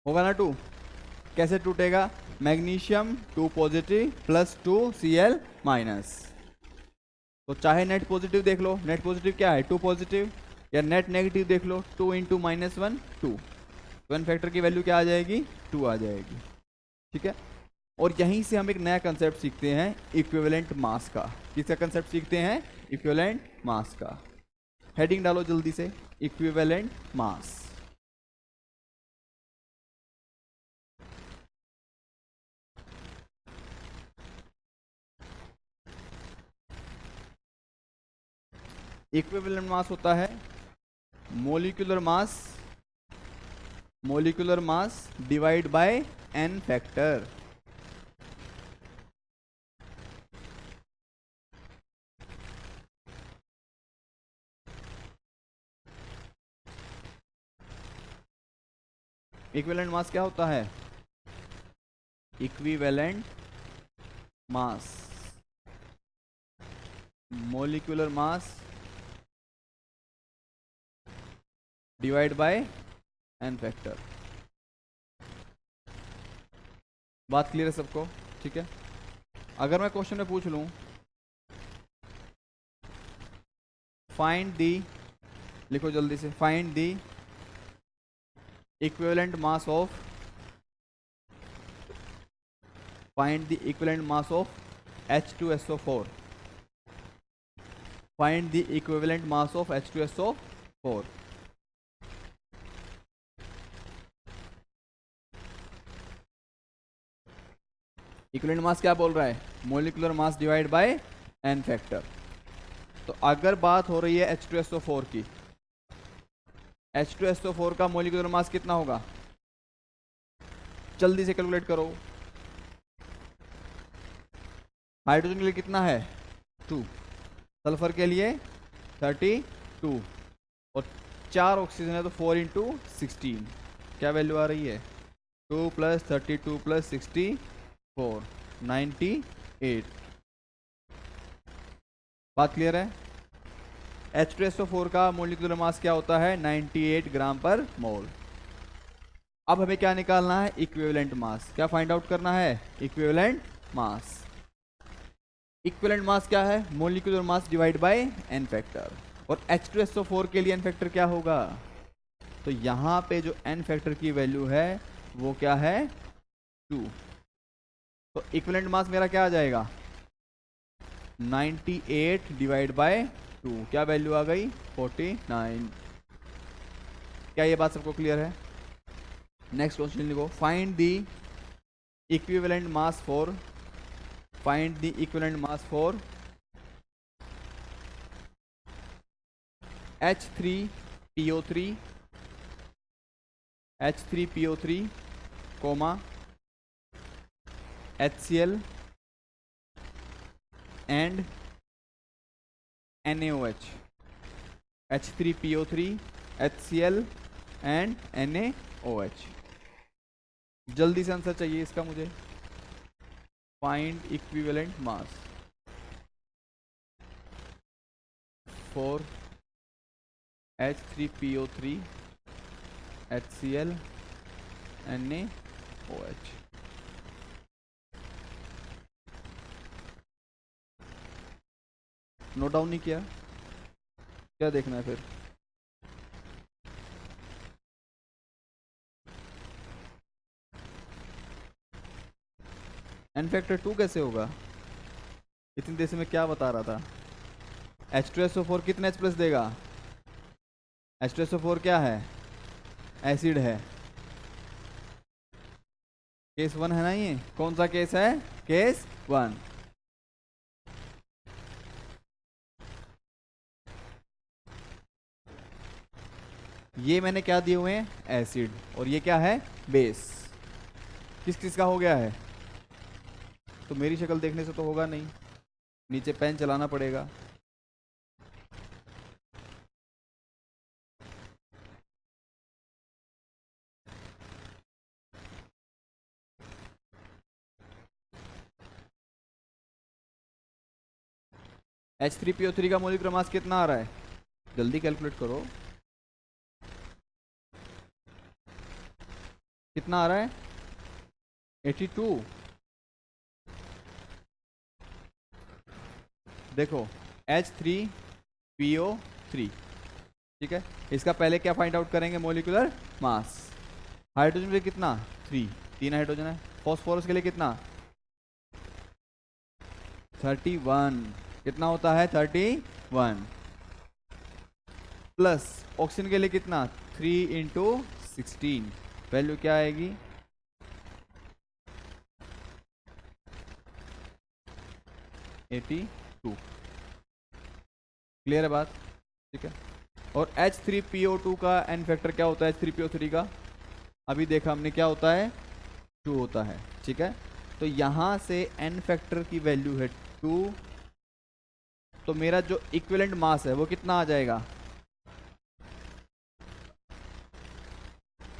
होगा ना 2, कैसे टूटेगा, मैग्नीशियम 2 पॉजिटिव +2 Cl-। तो चाहे नेट पॉजिटिव देख लो, नेट पॉजिटिव क्या है 2 पॉजिटिव, या नेट नेगेटिव देख लो 2 × -1 2, तो एन फैक्टर की वैल्यू क्या आ जाएगी, 2 आ जाएगी। ठीक है, और यहीं से हम एक नया कंसेप्ट सीखते हैं, इक्विवेलेंट मास का। किसका कंसेप्ट सीखते हैं, इक्विवेलेंट मास का। हेडिंग डालो जल्दी से, इक्विवेलेंट मास। इक्विवेलेंट मास होता है molecular mass divide by N factor. Equivalent mass क्या होता है? Equivalent mass, molecular mass divide by N factor. बात क्लियर है सबको? ठीक है। अगर मैं क्वेश्चन में पूछ लूं फाइंड दी, लिखो जल्दी से, find the equivalent mass of, find the equivalent mass of H2SO4, find the equivalent mass of H2SO4। Equivalent mass क्या बोल रहा है? Molecular mass divide by N factor. तो अगर बात हो रही है H2SO4 की, H2SO4 का मोलिकुलर मास कितना होगा? जल्दी से कैलकुलेट करो। हाइड्रोजन के लिए कितना है? 2, सल्फर के लिए 32, और 4 ऑक्सीजन है तो 4 इंटू 16, क्या वैल्यू आ रही है? 2 + 32 + 64, 98। बात क्लियर है? H2SO4 का मोलिकुलर मास क्या होता है? 98 ग्राम पर मोल। अब हमें क्या निकालना है? Equivalent mass. क्या फाइंड आउट करना है? इक्विवेलेंट मास। इक्विवेलेंट मास क्या है? Molecular mass divide by N factor. और H2SO4 के लिए एन फैक्टर क्या होगा? तो यहां पे जो एन फैक्टर की वैल्यू है वो क्या है? 2। तो इक्विवेलेंट मास मेरा क्या आ जाएगा? 98 डिवाइड बाय 2, क्या वैल्यू आ गई? 49। क्या ये बात सबको क्लियर है? नेक्स्ट क्वेश्चन लिखो, find the equivalent mass for, find the equivalent mass for H3PO3, H3PO3, HCl and NaOH। H3PO3, HCl and NaOH। जल्दी से आंसर चाहिए इसका मुझे। Find equivalent mass for H3PO3, HCl, NaOH। Note down नहीं किया? क्या देखना है फिर? एन फैक्टर 2 कैसे होगा? इतनी देर से मैं क्या बता रहा था? H2SO4 कितने H+ देगा? H2SO4 क्या है? एसिड है। केस 1 है ना? ये कौन सा केस है? केस 1। ये मैंने क्या दिए हुए हैं? एसिड। और ये क्या है? बेस। किस किस का हो गया है? तो मेरी शक्ल देखने से तो होगा नहीं, नीचे पेन चलाना पड़ेगा। H3PO3 का मोलिकुलर मास कितना आ रहा है? जल्दी कैलकुलेट करो। कितना आ रहा है? 82। देखो H3PO3, ठीक है, इसका पहले क्या फाइंड आउट करेंगे? Molecular mass. हाइड्रोजन के लिए कितना? 3, 3 हाइड्रोजन है। फॉस्फोरस के लिए कितना? 31। कितना होता है? 31। प्लस ऑक्सीजन के लिए कितना? 3 इंटू 16, वैल्यू क्या आएगी? 82। क्लियर है बात? ठीक है। और H3PO2 का एन फैक्टर क्या होता है? H3PO3 का अभी देखा हमने, क्या होता है? 2 होता है। ठीक है, तो यहां से एन फैक्टर की वैल्यू है 2, तो मेरा जो इक्विवेलेंट मास है वो कितना आ जाएगा?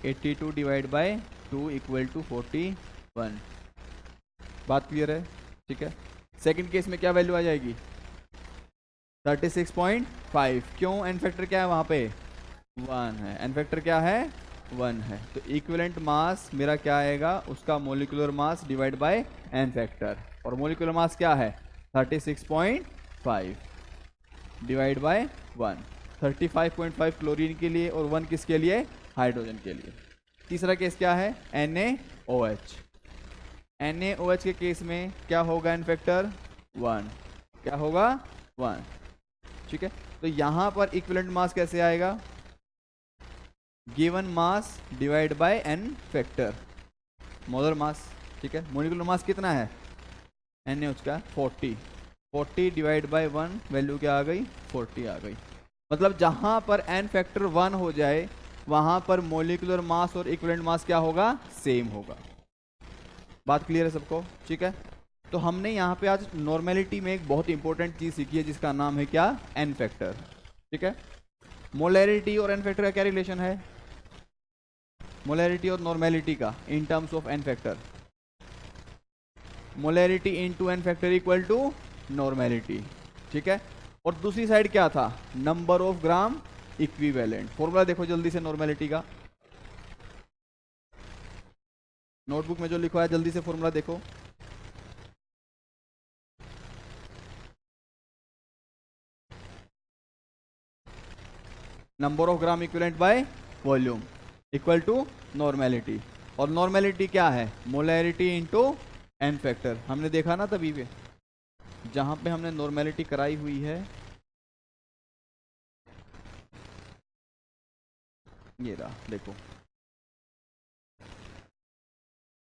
82 डिवाइड बाय 2 इक्वल टू 41। बात क्लियर है? ठीक है। सेकंड केस में क्या वैल्यू आ जाएगी? 36.5। क्यों? एन फैक्टर क्या है वहां पे? 1 है। एन फैक्टर क्या है? 1 है। तो इक्विवेलेंट मास मेरा क्या आएगा? उसका molecular mass divide by N factor. और मोलिकुलर मास क्या है? 36.5 डिवाइड बाय 1। 35.5 क्लोरीन के लिए और 1 किसके लिए? हाइड्रोजन के लिए। तीसरा केस क्या है? NaOH। NaOH के केस में क्या होगा? N factor 1। क्या होगा? 1। ठीक है। तो यहां पर इक्विवेलेंट मास कैसे आएगा? Given mass divide by N factor, molar mass. ठीक है। मोलिकुलर मास कितना है NaOH का? 40 डिवाइड बाय 1, वैल्यू क्या आ गई? 40 आ गई। मतलब जहां पर एन फैक्टर 1 हो जाए वहां पर मोलिकुलर मास और इक्विवेलेंट मास क्या होगा? सेम होगा। बात क्लियर है सबको? ठीक है। तो हमने यहाँ पे आज नॉर्मेलिटी में एक बहुत इंपॉर्टेंट चीज सीखी है जिसका नाम है क्या? N factor. ठीक है। मोलैरिटी और एन फैक्टर का क्या रिलेशन है? मोलैरिटी और नॉर्मेलिटी का in terms of N factor. Molarity into N factor equal to normality. ठीक है। और दूसरी साइड क्या था? Number of gram equivalent. Formula देखो जल्दी से नॉर्मेलिटी का, नोटबुक में जो लिखा है जल्दी से फॉर्मूला देखो। Number of gram equivalent by volume equal to normality. और नॉर्मेलिटी क्या है? Molarity into N factor. हमने देखा ना तभी पे जहां पे हमने नॉर्मेलिटी कराई हुई है, ये रहा देखो।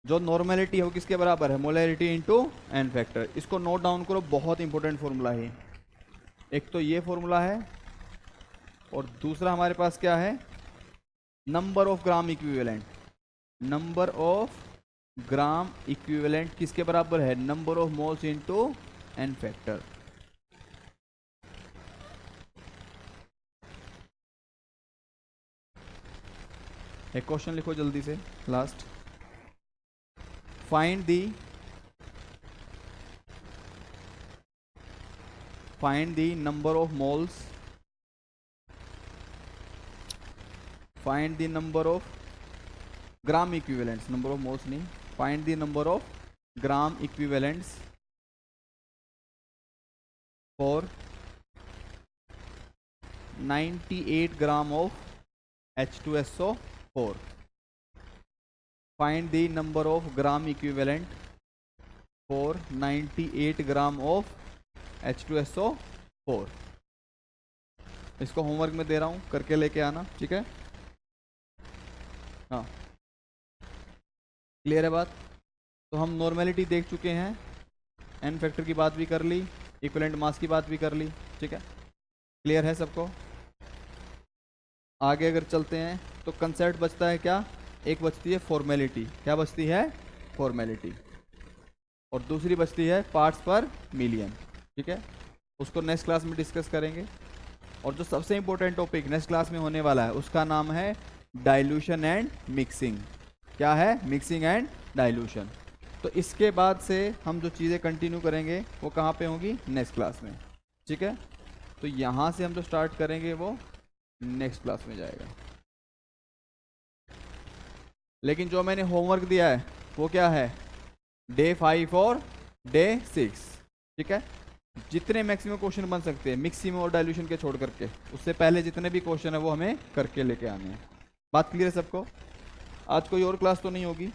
जो नॉर्मेलिटी है वो किसके बराबर है? Molarity into N factor. इसको नोट डाउन करो, बहुत इंपॉर्टेंट फॉर्मूला है। एक तो ये फॉर्मूला है और दूसरा हमारे पास क्या है? Number of gram equivalent. Number of gram equivalent किसके बराबर है? Number of moles into N factor. एक क्वेश्चन लिखो जल्दी से last. Find the number of moles, find the number of gram equivalents, number of moles नहीं, find the number of gram equivalents for 98 gram of H2SO4। Find the number of gram equivalent for 98 gram of H2SO4। इसको homework में दे रहा हूं, करके लेके आना। ठीक है। हाँ, क्लियर है बात? तो हम नॉर्मेलिटी देख चुके हैं, एन फैक्टर की बात भी कर ली, इक्विवेलेंट मास की बात भी कर ली। ठीक है। क्लियर है सबको? आगे अगर चलते हैं तो कंसेप्ट बचता है क्या? एक बचती है फॉर्मेलिटी। क्या बचती है? फॉर्मेलिटी। और दूसरी बचती है पार्ट्स पर मिलियन। ठीक है। उसको नेक्स्ट क्लास में डिस्कस करेंगे। और जो सबसे इंपॉर्टेंट टॉपिक नेक्स्ट क्लास में होने वाला है उसका नाम है डाइल्यूशन एंड मिक्सिंग। क्या है? Mixing and dilution. तो इसके बाद से हम जो चीज़ें कंटिन्यू करेंगे वो कहाँ पे होंगी? नेक्स्ट क्लास में। ठीक है। तो यहाँ से हम जो स्टार्ट करेंगे वो नेक्स्ट क्लास में जाएगा। लेकिन जो मैंने होमवर्क दिया है वो क्या है? डे 5 और डे 6। ठीक है। जितने मैक्सिमम क्वेश्चन बन सकते हैं मिक्सिंग और डाइल्यूशन के छोड़ करके, उससे पहले जितने भी क्वेश्चन है वो हमें करके लेके आने हैं। बात क्लियर है सबको? आज कोई और क्लास तो नहीं होगी?